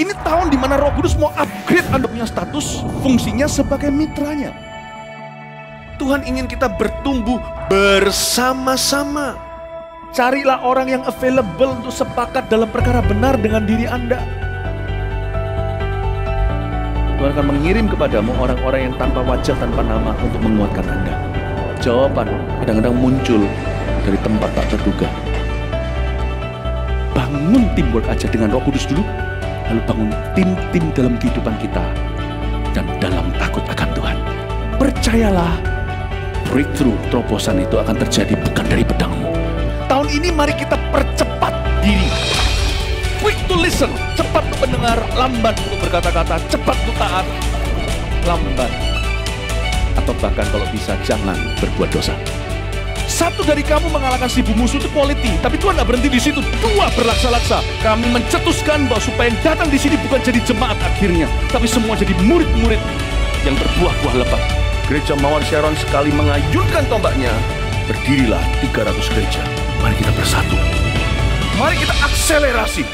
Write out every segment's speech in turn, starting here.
Ini tahun dimana Roh Kudus mau upgrade Anda punya status, fungsinya sebagai mitranya. Tuhan ingin kita bertumbuh bersama-sama. Carilah orang yang available untuk sepakat dalam perkara benar dengan diri Anda. Tuhan akan mengirim kepadamu orang-orang yang tanpa wajah, tanpa nama untuk menguatkan Anda. Jawaban kadang-kadang muncul dari tempat tak terduga. Bangun teamwork aja dengan Roh Kudus dulu, lalu bangun tim-tim dalam kehidupan kita dan dalam takut akan Tuhan. Percayalah, breakthrough, terobosan itu akan terjadi bukan dari pedangmu. Tahun ini mari kita percepat diri. Quick to listen, cepat untuk mendengar, lambat untuk berkata-kata, cepat untuk taat, lambat. Atau bahkan kalau bisa jangan berbuat dosa. Satu dari kamu mengalahkan 1000 musuh itu quality, tapi Tuhan tidak berhenti di situ. 2 berlaksa-laksa. Kami mencetuskan bahwa supaya yang datang di sini bukan jadi jemaat akhirnya, tapi semua jadi murid-murid yang berbuah-buah lebat. Gereja Mawar Sharon sekali mengayunkan tombaknya, berdirilah 300 gereja. Mari kita bersatu. Mari kita akselerasi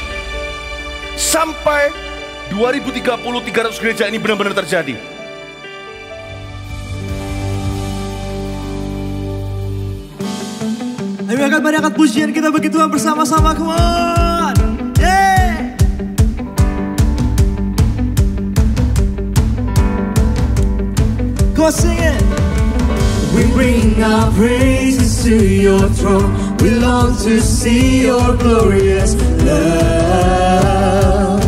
sampai 2030 300 gereja ini benar-benar terjadi. Kami akan berikan pujian kita bagi Tuhan bersama-sama. Come on, yeah. Go sing it. We bring our praises to your throne. We long to see your glorious love.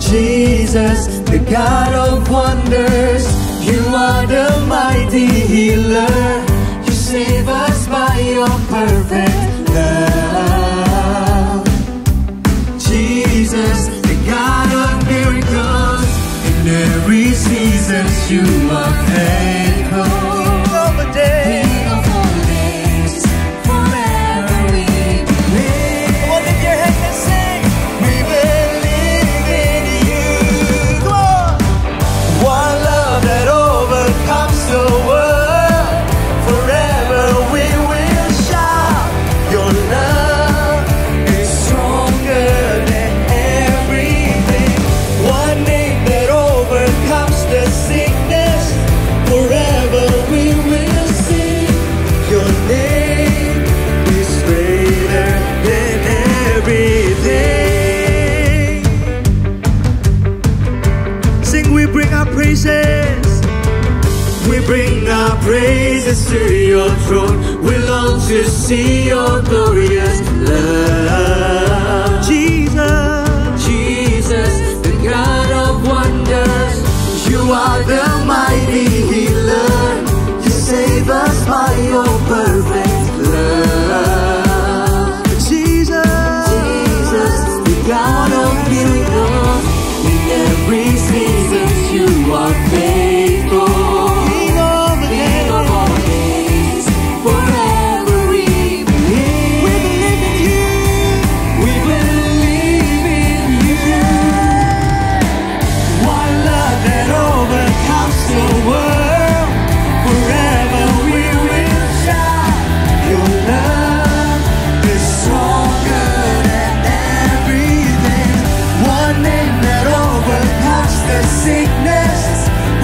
Jesus, the God of wonders, you are the mighty healer. You save us by your perfect love. Jesus, the God of miracles, in every season you are faithful. King of all days, forever we believe. Come on, lift your hands and sing. We believe in you. Come on. One love that overcomes the world. Forever we will shout. Your love is stronger than everything. One name that overcomes the sickness. Forever we will sing. Your name is greater than everything. Sing, we bring our praises. We bring our praises to your throne. We long to see your glorious love. Jesus, Jesus, the God of wonders, you are the mighty healer. You save us by your perfect love. Jesus, Jesus, the God of miracles, in every season you are faithful. King of the King of all days, forever we believe. we believe in you. We believe in you. One love that overcomes the world. Forever we will shout. Your love is stronger than everything. One name that overcomes the sickness.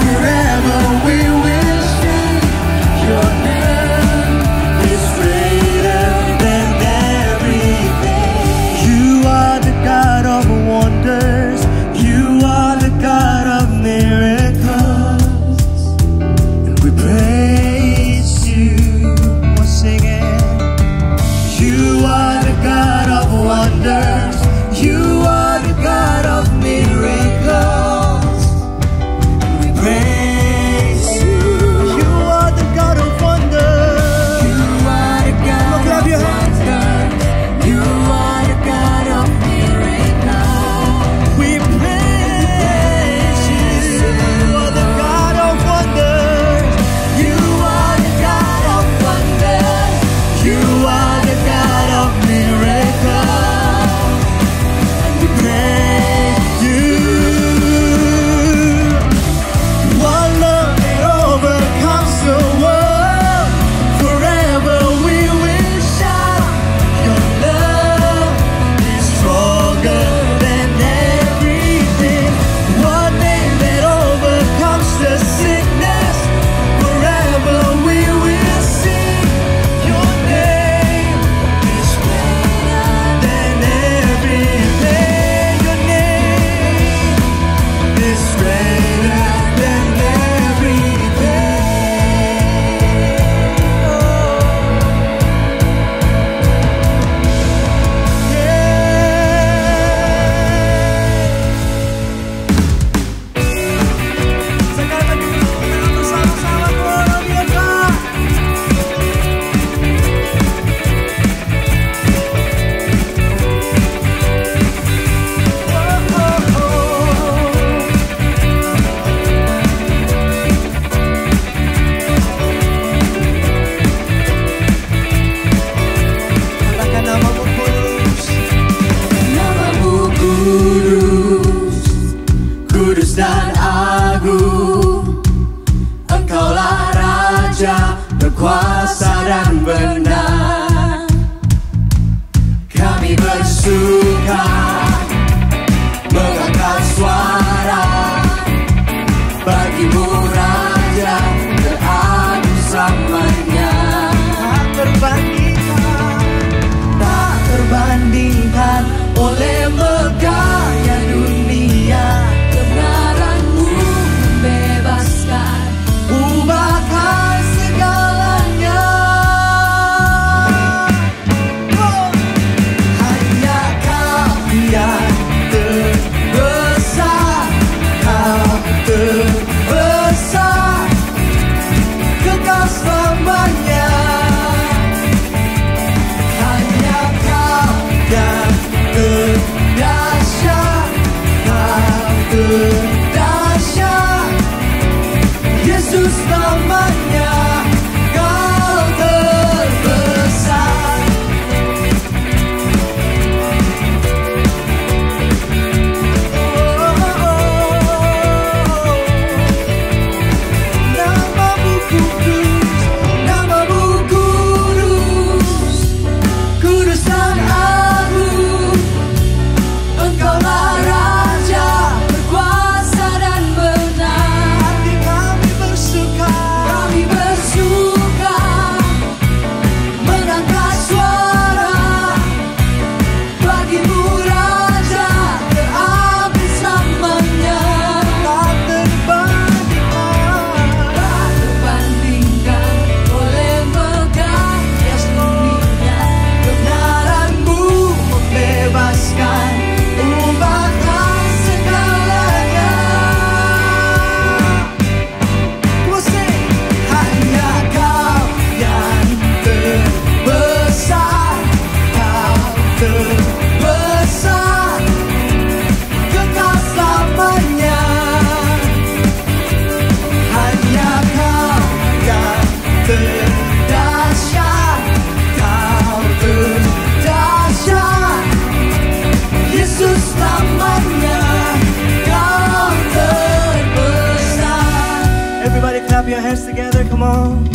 Forever we will sing. Your name is greater than everything. You are the God of wonders. You are the God of miracles. And we praise you. We're singing. You are the God of wonders. You are the God of miracles. And we praise you. You are the God of wonders. You are the God Clap your of hands. wonders. You are the God of miracles. We praise you. You are the God of wonders. You are the God of wonders. You are the God of miracles. kami bersuka mengangkat suara bagimu Raja teragung selamanya. Tak terbandingkan oleh megahnya dunia, kebenaranmu membebaskan, ubahkan segalanya. Hanya Kau yang terbesar, Kau terbesar, kekal selamanya. Hanya Kau yang terdahsyat, Kau terdahsyat, Yesus namanya. Kau terbesar. Namamu kudus, namamu kudus, kudus dan agung. Engkaulah Raja berkuasa dan benar. Hati kami bersuka mengangkat suara bagimu Raja teragung selamanya. Tak terbandingkan oleh megahnya dunia, kebenaranmu membebaskan, ubahkan segalanya. Hanya Kau yang terbesar, Kau terbesar, kekal selamanya. Hanya Kau yang terdahsyat, Kau terdahsyat, Yesus namanya. Kau terbesar. Everybody clap your hands together, come on.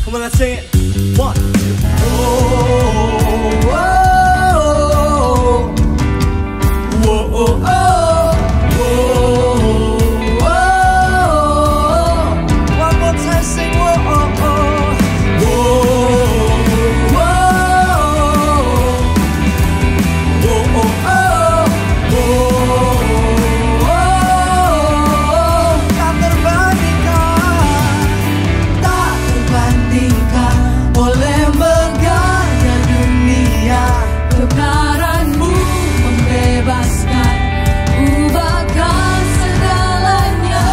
Come on, let's sing it. 1, 2. Oh, oh, oh, oh, oh, oh, oh, oh. One more time, sing. Oh, oh, oh, oh, oh, oh, oh, oh, oh. Tak terbandingkan oleh megahnya dunia, kebenaranmu membebaskan, ubahkan segalanya.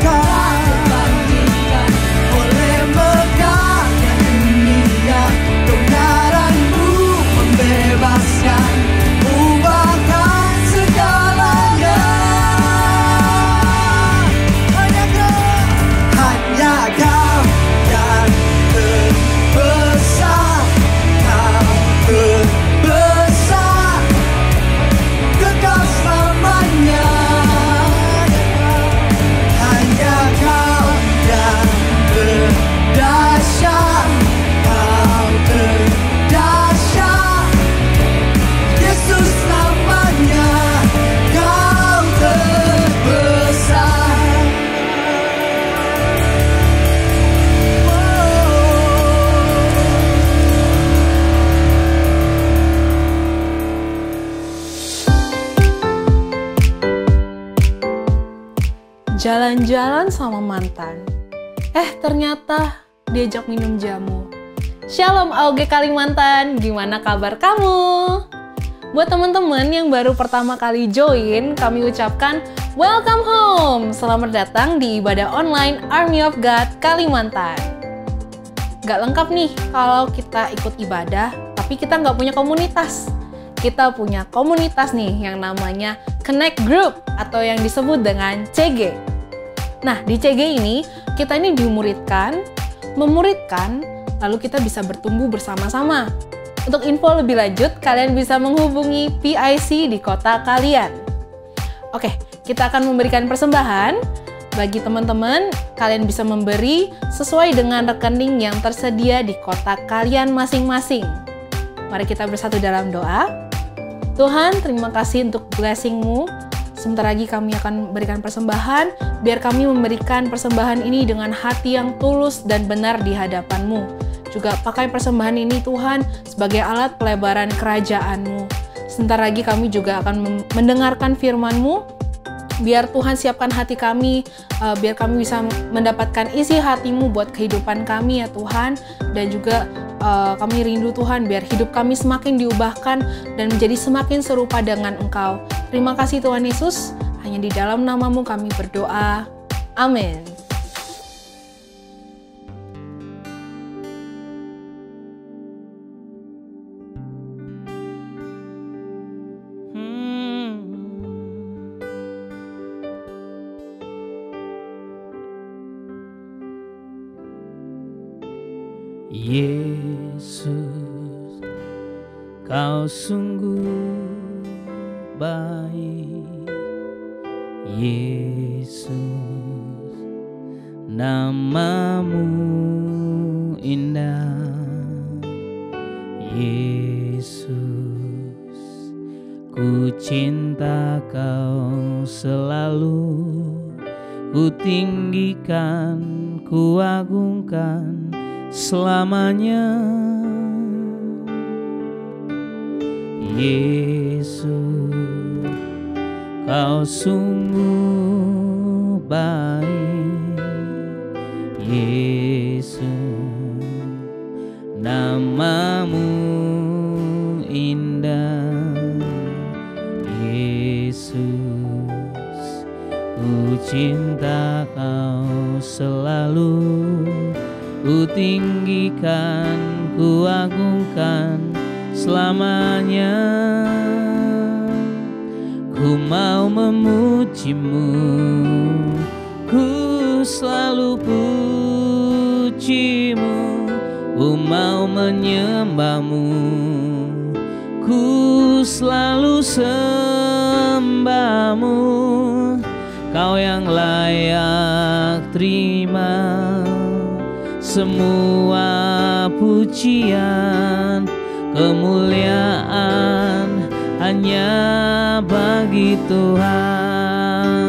Tak terbandingkan oleh megahnya dunia, kebenaranmu membebaskan, ubahkan segalanya. Hanya Kau yang terbesar, Kau terbesar, kekal selamanya. Hanya Kau yang terdahsyat, Kau terdahsyat, Yesus namanya. Kau terbesar. Jalan-jalan sama mantan. Ternyata diajak minum jamu. Shalom AOG Kalimantan, gimana kabar kamu? Buat teman-teman yang baru pertama kali join, kami ucapkan welcome home. Selamat datang di ibadah online Army of God Kalimantan. Gak lengkap nih kalau kita ikut ibadah, tapi kita nggak punya komunitas. Kita punya komunitas nih yang namanya Connect Group atau yang disebut dengan CG. Nah, di CG ini kita ini dimuridkan, memuridkan, lalu kita bisa bertumbuh bersama-sama. Untuk info lebih lanjut, kalian bisa menghubungi PIC di kota kalian. Oke, kita akan memberikan persembahan. Bagi teman-teman, kalian bisa memberi sesuai dengan rekening yang tersedia di kotak kalian masing-masing. Mari kita bersatu dalam doa. Tuhan, terima kasih untuk blessing-Mu. Sebentar lagi kami akan berikan persembahan, biar kami memberikan persembahan ini dengan hati yang tulus dan benar di hadapan-Mu. Juga pakai persembahan ini Tuhan sebagai alat pelebaran kerajaan-Mu. Sebentar lagi kami juga akan mendengarkan firman-Mu. Biar Tuhan siapkan hati kami, biar kami bisa mendapatkan isi hati-Mu buat kehidupan kami ya Tuhan. Dan juga kami rindu Tuhan, biar hidup kami semakin diubahkan dan menjadi semakin serupa dengan Engkau. Terima kasih Tuhan Yesus, hanya di dalam nama-Mu kami berdoa. Amin. Yesus, Kau sungguh baik. Yesus, nama-Mu indah. Yesus, ku cinta Kau selalu. Ku tinggikan, ku agungkan selamanya. Yesus, Kau sungguh baik. Yesus, nama-Mu indah. Yesus, ku cinta Kau selalu. Ku tinggikan, ku agungkan selamanya. Ku mau memuji-Mu, ku selalu puji-Mu. Ku mau menyembah-Mu, ku selalu sembah-Mu. Kau yang layak terima semua pujian, kemuliaan hanya bagi Tuhan.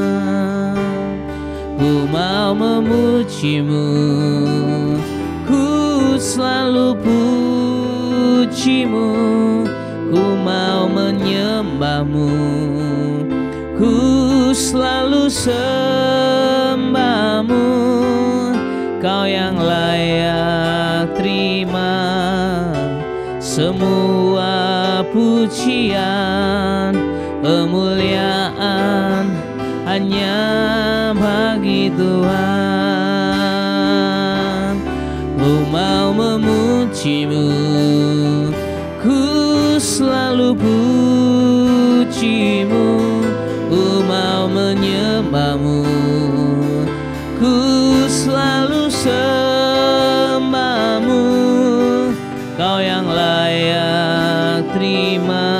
Ku mau memuji-Mu, ku selalu puji-Mu. Ku mau menyembah-Mu, ku selalu sembah-Mu. Kau yang layak terima semua pujian, kemuliaan hanya bagi Tuhan. Ku mau memuji-Mu, ku selalu puji-Mu. Ku mau menyembah-Mu, ku selalu sembah-Mu. Kau yang layak terima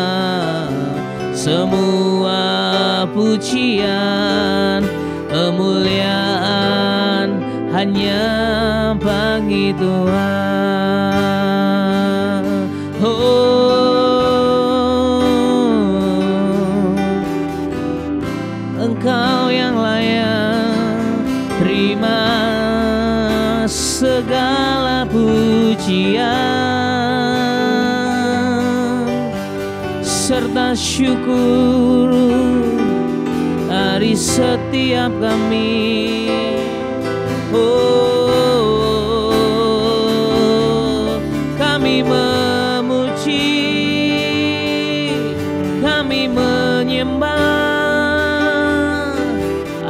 semua pujian, kemuliaan hanya bagi Tuhan. Engkau yang layak terima segala pujian serta syukur dari setiap kami. Kami memuji, kami menyembah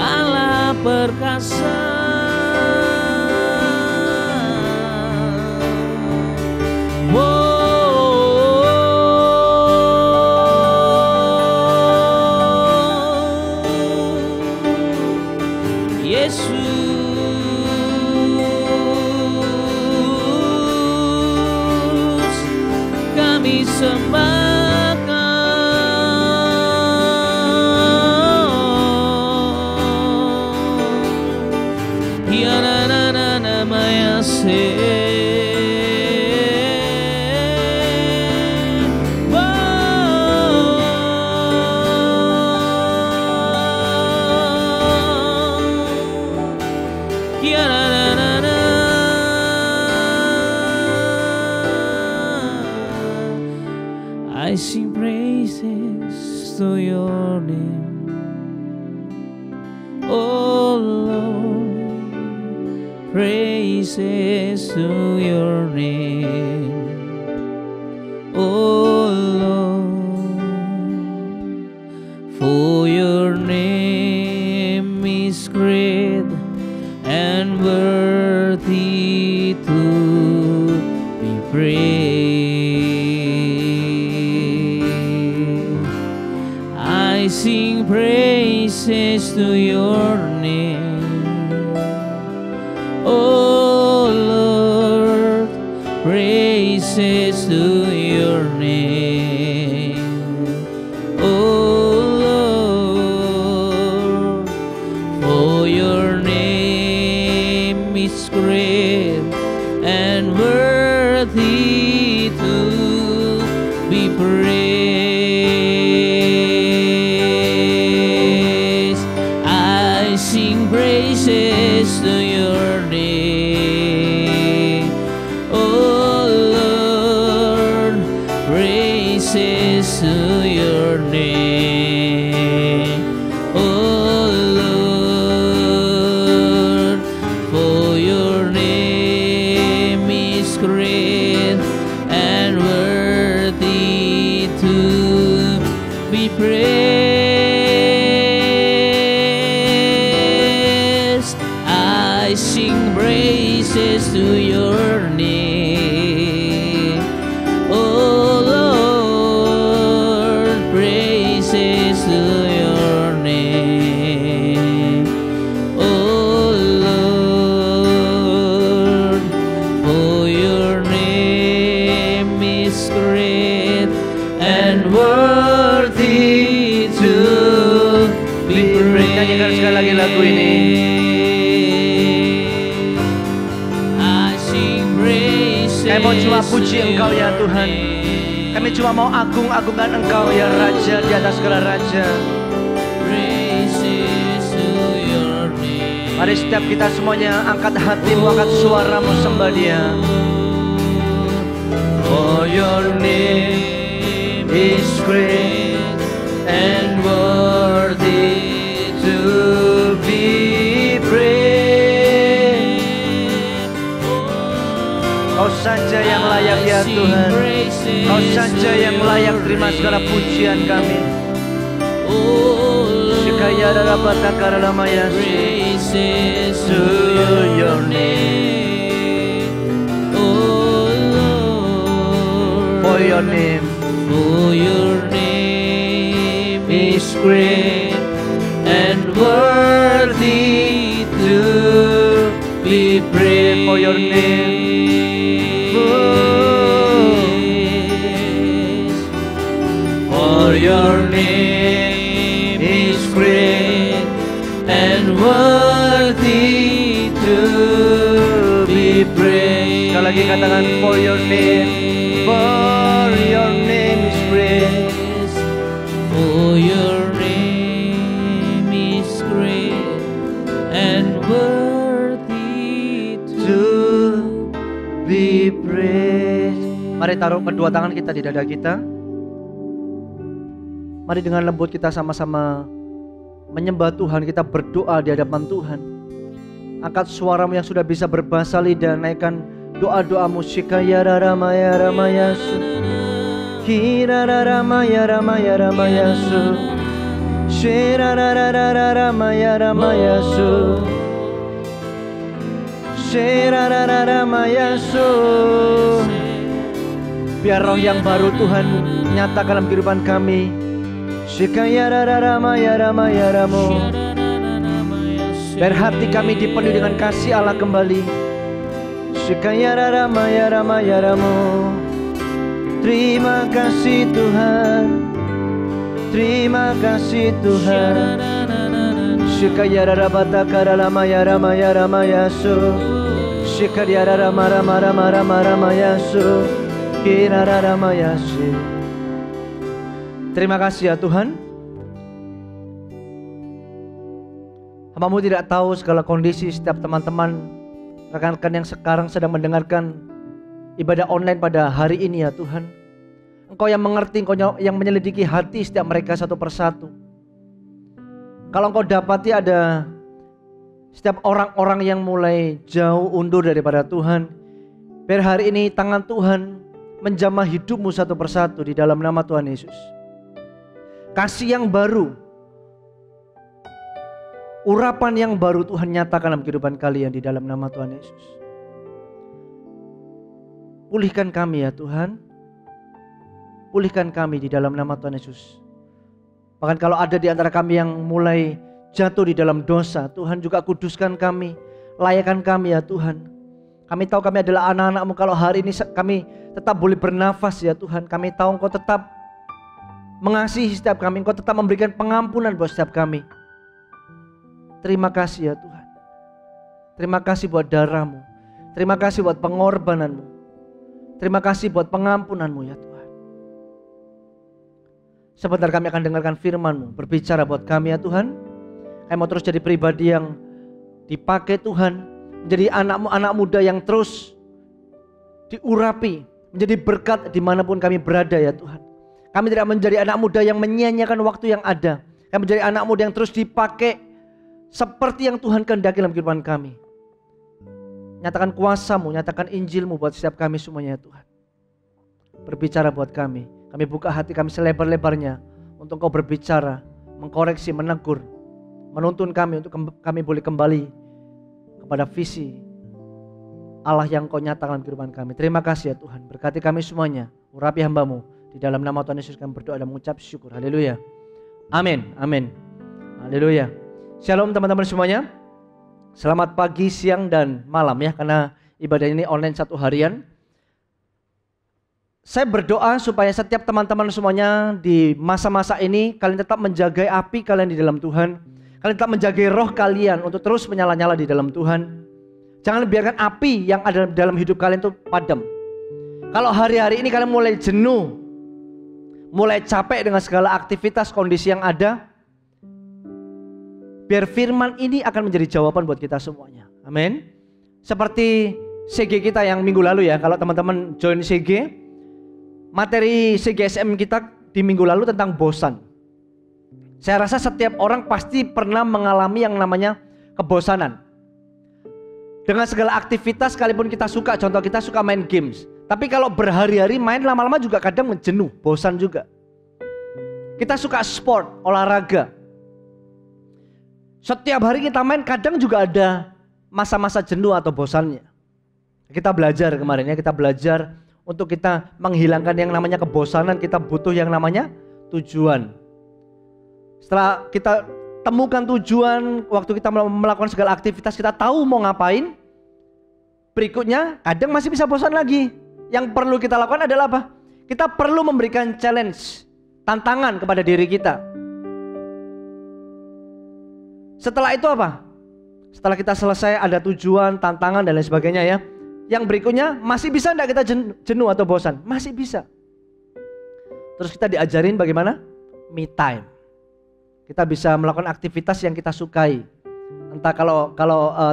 Allah perkasa. I sing praises to your name, oh Lord, praises to your name, oh Lord, for your name is great and worthy to be praised. I sing praises to your name, oh Lord, praises to your name, oh Lord, for your name is great and worthy to be praised. I sing praises to your name, oh Lord, praises to your name, oh Lord, for your name is great and worthy to be praised. I sing praises to your name, oh Lord, praises to your name, oh Lord, for your name is great and worthy to be praised. Nyanyikan sekali lagi lagu ini. I sing praises. Kami mau cuma puji Engkau ya Tuhan. Kami cuma mau agung-agungkan Engkau ya Raja di atas segala raja. Praises to your name. Mari setiap kita semuanya angkat hatimu, angkat suaramu, sembah Dia. For your name is great and worthy to be praised. Kau saja yang layak ya Tuhan. Kau saja yang layak terima segala pujian kami. Shikaya darabata karalamaya. Praises To your name, oh Lord, for your name for your name is great and worthy to be praised. For your name, for your name is great and worthy to be praised. sekali lagi katakan for your name is great. For your name is great and worthy To be praised. Mari taruh kedua tangan kita di dada kita. Mari dengan lembut kita sama-sama menyembah Tuhan, kita berdoa di hadapan Tuhan. Angkat suaramu yang sudah bisa berbahasa lidah, naikkan doa-doamu. Shikaya ramaya ramayasu, hirara ramaya ramaya ramayasu, shirara ramaya ramayasu, shirara ramayasu. Biar roh yang baru Tuhan nyata dalam kehidupan kami. Shikaya ramaya ramaya ramu. Biar hati kami dipenuhi dengan kasih Allah kembali. Shikaya ramaya ramaya ramu. Terima kasih Tuhan. Terima kasih Tuhan. Shikaya rabata karalamaya ramaya ramayasu. Terima kasih ya Tuhan. Hamba-Mu tidak tahu segala kondisi setiap teman-teman, rekan-rekan yang sekarang sedang mendengarkan ibadah online pada hari ini ya Tuhan. Engkau yang mengerti, Engkau yang menyelidiki hati setiap mereka satu persatu. Kalau Engkau dapati ada setiap orang-orang yang mulai jauh undur daripada Tuhan, biar hari ini tangan Tuhan menjamah hidupmu satu persatu di dalam nama Tuhan Yesus. Kasih yang baru, urapan yang baru Tuhan nyatakan dalam kehidupan kalian di dalam nama Tuhan Yesus. Pulihkan kami ya Tuhan. Pulihkan kami di dalam nama Tuhan Yesus. Bahkan kalau ada di antara kami yang mulai jatuh di dalam dosa, Tuhan juga kuduskan kami, layakkan kami ya Tuhan. Kami tahu kami adalah anak-anak-Mu. Kalau hari ini kami tetap boleh bernafas ya Tuhan, kami tahu Engkau tetap mengasihi setiap kami, Engkau tetap memberikan pengampunan buat setiap kami. Terima kasih ya Tuhan. Terima kasih buat darah-Mu. Terima kasih buat pengorbanan-Mu. Terima kasih buat pengampunan-Mu ya Tuhan. Sebentar kami akan dengarkan firman-Mu berbicara buat kami ya Tuhan. Kami mau terus jadi pribadi yang dipakai Tuhan, menjadi anak-Mu, anak muda yang terus diurapi, menjadi berkat dimanapun kami berada ya Tuhan. Kami tidak menjadi anak muda yang menyia-nyiakan waktu yang ada. Kami menjadi anak muda yang terus dipakai seperti yang Tuhan kehendaki dalam kehidupan kami. Nyatakan kuasa-Mu, nyatakan Injil-Mu buat setiap kami semuanya ya Tuhan. Berbicara buat kami. Kami buka hati kami selebar-lebarnya untuk Engkau berbicara, mengkoreksi, menegur, menuntun kami untuk kami boleh kembali kepada visi Allah yang Engkau nyatakan dalam kehidupan kami. Terima kasih ya Tuhan. Berkati kami semuanya. Urapi hamba-Mu. Di dalam nama Tuhan Yesus kami berdoa dan mengucap syukur. Haleluya. Amin. Amin. Haleluya. Shalom teman-teman semuanya. Selamat pagi, siang, dan malam ya. Karena ibadah ini online satu harian. Saya berdoa supaya setiap teman-teman semuanya di masa-masa ini kalian tetap menjaga api kalian di dalam Tuhan. Kalian tetap menjaga roh kalian untuk terus menyala-nyala di dalam Tuhan. Jangan biarkan api yang ada dalam hidup kalian itu padam. Kalau hari-hari ini kalian mulai jenuh, mulai capek dengan segala aktivitas kondisi yang ada, biar firman ini akan menjadi jawaban buat kita semuanya. Amin. Seperti CG kita yang minggu lalu ya, kalau teman-teman join CG, materi CGSM kita di minggu lalu tentang bosan. Saya rasa setiap orang pasti pernah mengalami yang namanya kebosanan. Dengan segala aktivitas sekalipun kita suka, contoh kita suka main games. Tapi kalau berhari-hari main lama-lama juga kadang menjenuh, bosan juga. Kita suka sport, olahraga. Setiap hari kita main kadang juga ada masa-masa jenuh atau bosannya. Kita belajar kemarin ya, kita belajar untuk kita menghilangkan yang namanya kebosanan, kita butuh yang namanya tujuan. Setelah kita temukan tujuan, waktu kita melakukan segala aktivitas, kita tahu mau ngapain. Berikutnya kadang masih bisa bosan lagi. Yang perlu kita lakukan adalah apa? Kita perlu memberikan challenge, tantangan kepada diri kita. Setelah itu apa? Setelah kita selesai ada tujuan, tantangan dan lain sebagainya ya. Yang berikutnya masih bisa enggak kita jenuh atau bosan? Masih bisa. Terus kita diajarin bagaimana? Me time. Kita bisa melakukan aktivitas yang kita sukai. Entah kalau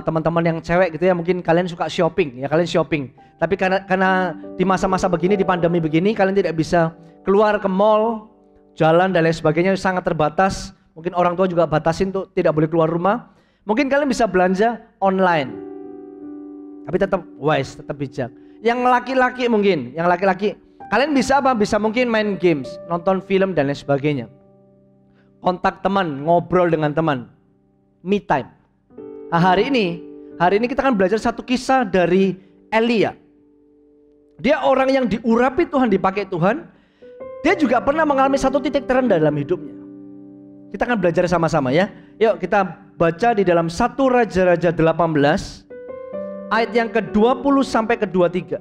teman-teman yang cewek gitu ya, mungkin kalian suka shopping ya, kalian shopping. Tapi karena di masa-masa begini, di pandemi begini, kalian tidak bisa keluar ke mall, jalan dan lain sebagainya, sangat terbatas. Mungkin orang tua juga batasin tuh tidak boleh keluar rumah. Mungkin kalian bisa belanja online. Tapi tetap wise, tetap bijak. Yang laki-laki mungkin, kalian bisa apa? Bisa mungkin main games, nonton film dan lain sebagainya. Kontak teman, ngobrol dengan teman. Me time. Nah, hari ini kita akan belajar satu kisah dari Elia. Dia orang yang diurapi Tuhan, dipakai Tuhan. Dia juga pernah mengalami satu titik terendah dalam hidupnya. Kita akan belajar sama-sama ya. Yuk kita baca di dalam 1 Raja-Raja 18 ayat yang ke-20 sampai ke-23.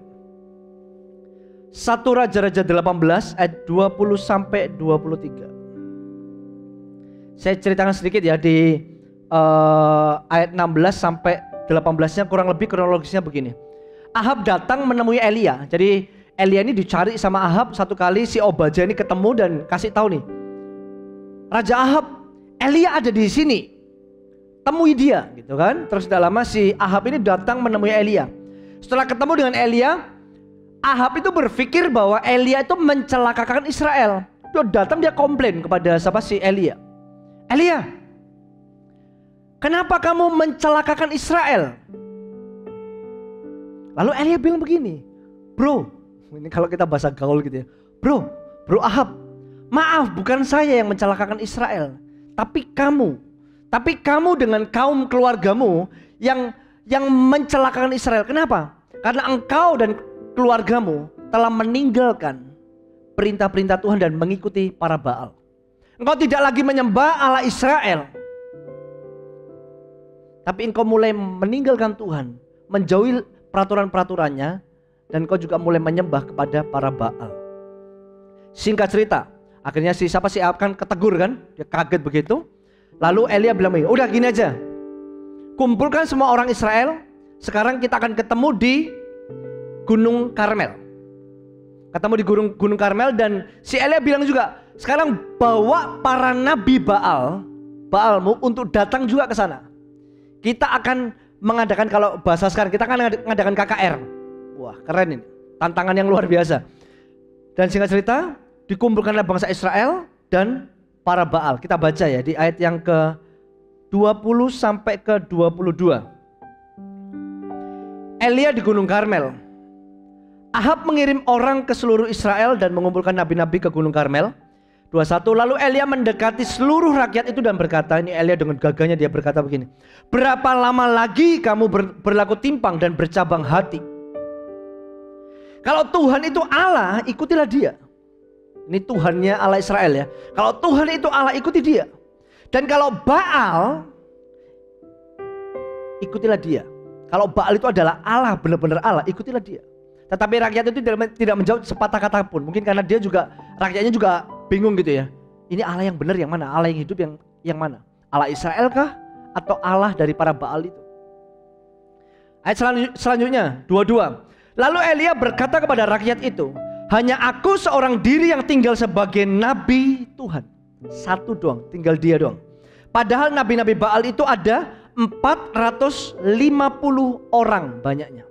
1 Raja-Raja 18 ayat 20 sampai 23. Saya ceritakan sedikit ya di ayat 16 sampai 18-nya kurang lebih kronologisnya begini. Ahab datang menemui Elia. Jadi Elia ini dicari sama Ahab satu kali, si Obadya ini ketemu dan kasih tahu nih, Raja Ahab, Elia ada di sini, temui dia gitu kan. Terus tidak lama si Ahab ini datang menemui Elia. Setelah ketemu dengan Elia, Ahab itu berpikir bahwa Elia itu mencelakakan Israel. Dia datang, dia komplain kepada siapa, si Elia. Elia, kenapa kamu mencelakakan Israel? Lalu Elia bilang begini, bro, ini kalau kita bahasa gaul gitu ya, bro Ahab, maaf, bukan saya yang mencelakakan Israel, tapi kamu dengan kaum keluargamu yang mencelakakan Israel. Kenapa? Karena engkau dan keluargamu telah meninggalkan perintah-perintah Tuhan dan mengikuti para Baal. Engkau tidak lagi menyembah Allah Israel, tapi engkau mulai meninggalkan Tuhan, menjauhi peraturan-peraturannya, dan engkau juga mulai menyembah kepada para Baal. Singkat cerita, akhirnya si Ahab kan ketegur kan, dia kaget begitu. Lalu Elia bilang, udah gini aja, kumpulkan semua orang Israel, sekarang kita akan ketemu di Gunung Karmel. Ketemu di Gunung Karmel, dan si Elia bilang juga, sekarang bawa para nabi Baalmu untuk datang juga ke sana. Kita akan mengadakan, kalau bahasa sekarang, kita akan mengadakan KKR. Wah, keren ini, tantangan yang luar biasa. Dan singkat cerita, dikumpulkanlah bangsa Israel dan para Baal. Kita baca ya di ayat yang ke-20 sampai ke-22. Elia di Gunung Karmel. Ahab mengirim orang ke seluruh Israel dan mengumpulkan nabi-nabi ke Gunung Karmel. 21. Lalu Elia mendekati seluruh rakyat itu dan berkata, ini Elia dengan gagahnya dia berkata begini, berapa lama lagi kamu berlaku timpang dan bercabang hati? Kalau Tuhan itu Allah, ikutilah dia. Ini Tuhannya Allah Israel ya. Kalau Tuhan itu Allah, ikuti dia. Dan kalau Baal, ikutilah dia. Kalau Baal itu adalah Allah, benar-benar Allah, ikutilah dia. Tetapi rakyat itu tidak menjawab sepatah kata pun. Mungkin karena dia juga, rakyatnya juga bingung gitu ya. Ini Allah yang benar yang mana? Allah yang hidup yang mana? Allah Israel kah? Atau Allah dari para Baal itu? Ayat selanjutnya 22. Lalu Elia berkata kepada rakyat itu, hanya aku seorang diri yang tinggal sebagai nabi Tuhan. Satu doang, tinggal dia doang. Padahal nabi-nabi Baal itu ada 450 orang banyaknya.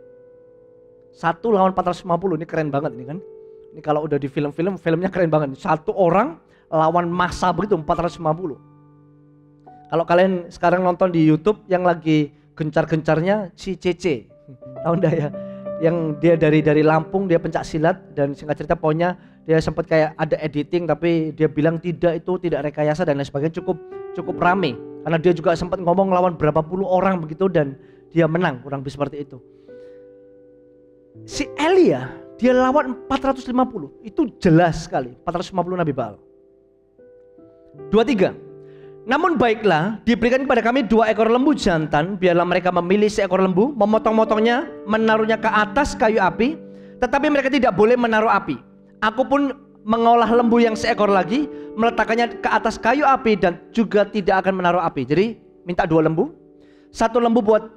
Satu lawan 450, ini keren banget ini kan. Ini kalau udah di film-film, filmnya keren banget. Satu orang lawan massa begitu 450. Kalau kalian sekarang nonton di YouTube yang lagi gencar-gencarnya si Cece, tahu enggak ya? Yang dia dari Lampung, dia pencak silat, dan singkat cerita pokoknya dia sempat kayak ada editing tapi dia bilang tidak, itu tidak rekayasa dan lain sebagainya, cukup rame. Karena dia juga sempat ngomong lawan berapa puluh orang begitu dan dia menang, kurang lebih seperti itu. Si Elia dia lawan 450, itu jelas sekali 450 nabi Baal. 23. Namun baiklah, diberikan kepada kami 2 ekor lembu jantan, biarlah mereka memilih seekor lembu, memotong-motongnya, menaruhnya ke atas kayu api, tetapi mereka tidak boleh menaruh api. Aku pun mengolah lembu yang seekor lagi, meletakkannya ke atas kayu api dan juga tidak akan menaruh api. Jadi minta 2 lembu, 1 lembu buat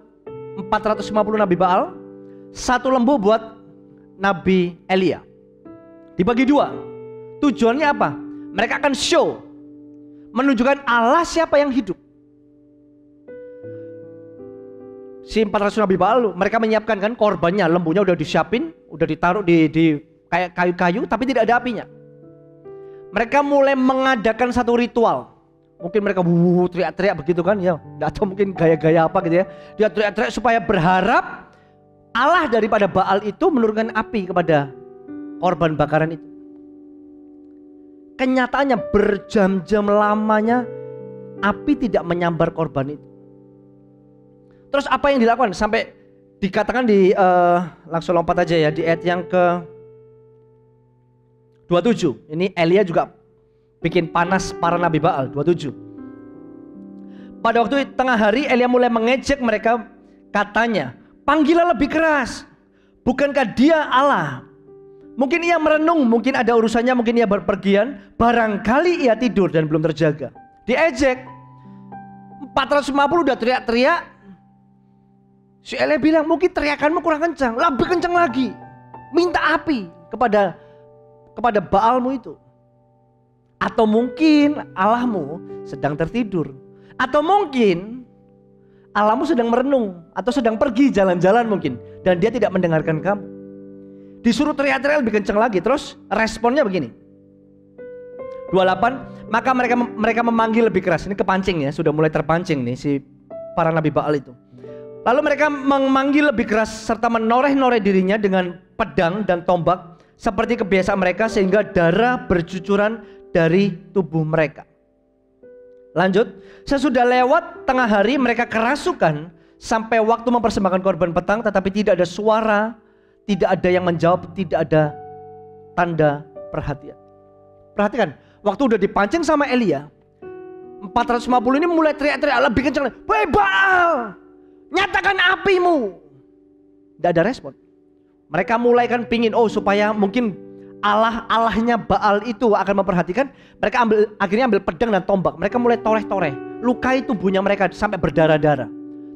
450 nabi Baal, 1 lembu buat Nabi Elia. Dibagi 2. Tujuannya apa? Mereka akan show, menunjukkan Allah siapa yang hidup. Si 400 nabi Baal, mereka menyiapkan kan korbannya, lembunya udah disiapin, udah ditaruh di kayak kayu-kayu, tapi tidak ada apinya. Mereka mulai mengadakan satu ritual. Mungkin mereka teriak-teriak begitu kan ya, atau mungkin gaya-gaya apa gitu ya. Dia teriak-teriak supaya berharap Allah daripada Baal itu menurunkan api kepada korban bakaran itu. Kenyataannya berjam-jam lamanya api tidak menyambar korban itu. Terus apa yang dilakukan? Sampai dikatakan di langsung lompat aja ya di ayat yang ke 27. Ini Elia juga bikin panas para nabi Baal. 27. Pada waktu tengah hari Elia mulai mengejek mereka, katanya, panggillah lebih keras. Bukankah dia Allah? Mungkin ia merenung, mungkin ada urusannya, mungkin ia berpergian, barangkali ia tidur dan belum terjaga. Diejek. 450 udah teriak-teriak. Si Elia bilang, mungkin teriakanmu kurang kencang, lebih kencang lagi. Minta api kepada Baalmu itu. Atau mungkin Allahmu sedang tertidur. Atau mungkin Allahmu sedang merenung atau sedang pergi jalan-jalan mungkin, dan dia tidak mendengarkan kamu. Disuruh teriak-teriak lebih kencang lagi. Terus responnya begini. 28, maka mereka memanggil lebih keras. Ini kepancing ya, sudah mulai terpancing nih si para nabi Baal itu. Lalu mereka memanggil lebih keras serta menoreh-noreh dirinya dengan pedang dan tombak seperti kebiasaan mereka, sehingga darah bercucuran dari tubuh mereka. Lanjut, sesudah lewat tengah hari mereka kerasukan sampai waktu mempersembahkan korban petang, tetapi tidak ada suara, tidak ada yang menjawab, tidak ada tanda perhatian. Perhatikan, waktu udah dipancing sama Elia, 450 ini mulai teriak-teriak lebih kencang. Woi Baal, nyatakan apimu. Tidak ada respon. Mereka mulai kan pingin, supaya mungkin Allahnya Baal itu akan memperhatikan. Mereka akhirnya ambil pedang dan tombak. Mereka mulai toreh-toreh, lukai tubuhnya mereka sampai berdarah-darah.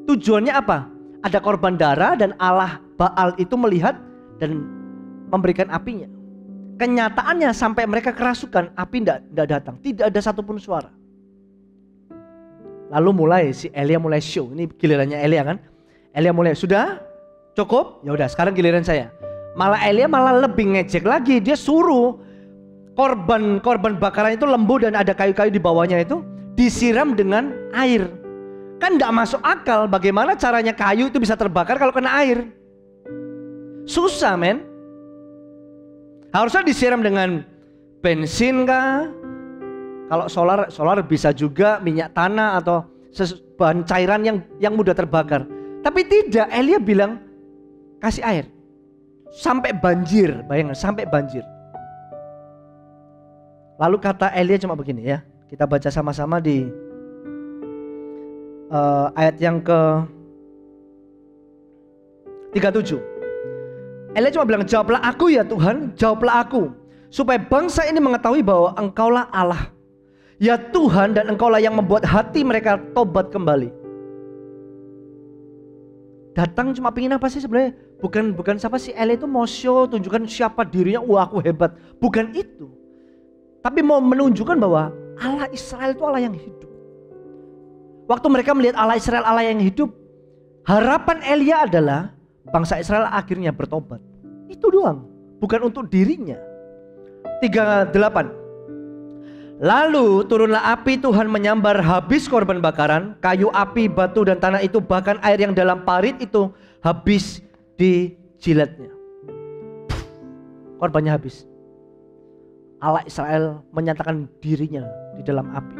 Tujuannya apa? Ada korban darah dan Allah Baal itu melihat dan memberikan apinya. Kenyataannya sampai mereka kerasukan, api tidak datang, tidak ada satupun suara. Lalu mulai si Elia mulai show. Ini gilirannya Elia kan? Elia mulai, sudah cukup? Ya udah, sekarang giliran saya. Malah Elia malah lebih ngejek lagi. Dia suruh korban bakaran itu lembu dan ada kayu-kayu di bawahnya itu disiram dengan air. Kan tidak masuk akal bagaimana caranya kayu itu bisa terbakar kalau kena air. Susah men. Harusnya disiram dengan bensin kah? Kalau solar bisa juga minyak tanah atau bahan cairan yang mudah terbakar. Tapi tidak, Elia bilang kasih air. Sampai banjir, bayangkan sampai banjir. Lalu kata Elia cuma begini ya. Kita baca sama-sama di ayat yang ke 37. Elia cuma bilang, jawablah aku ya Tuhan, jawablah aku, supaya bangsa ini mengetahui bahwa Engkaulah Allah. Ya Tuhan, dan Engkaulah yang membuat hati mereka tobat kembali. Datang cuma pingin apa sih sebenarnya? Bukan siapa sih Elia itu mau show, tunjukkan siapa dirinya, wah aku hebat. Bukan itu. Tapi mau menunjukkan bahwa Allah Israel itu Allah yang hidup. Waktu mereka melihat Allah Israel Allah yang hidup, harapan Elia adalah bangsa Israel akhirnya bertobat. Itu doang, bukan untuk dirinya. 38. Lalu turunlah api Tuhan menyambar habis korban bakaran, kayu api, batu dan tanah itu, bahkan air yang dalam parit itu habis dijilatnya. Korbannya habis. Allah Israel menyatakan dirinya di dalam api.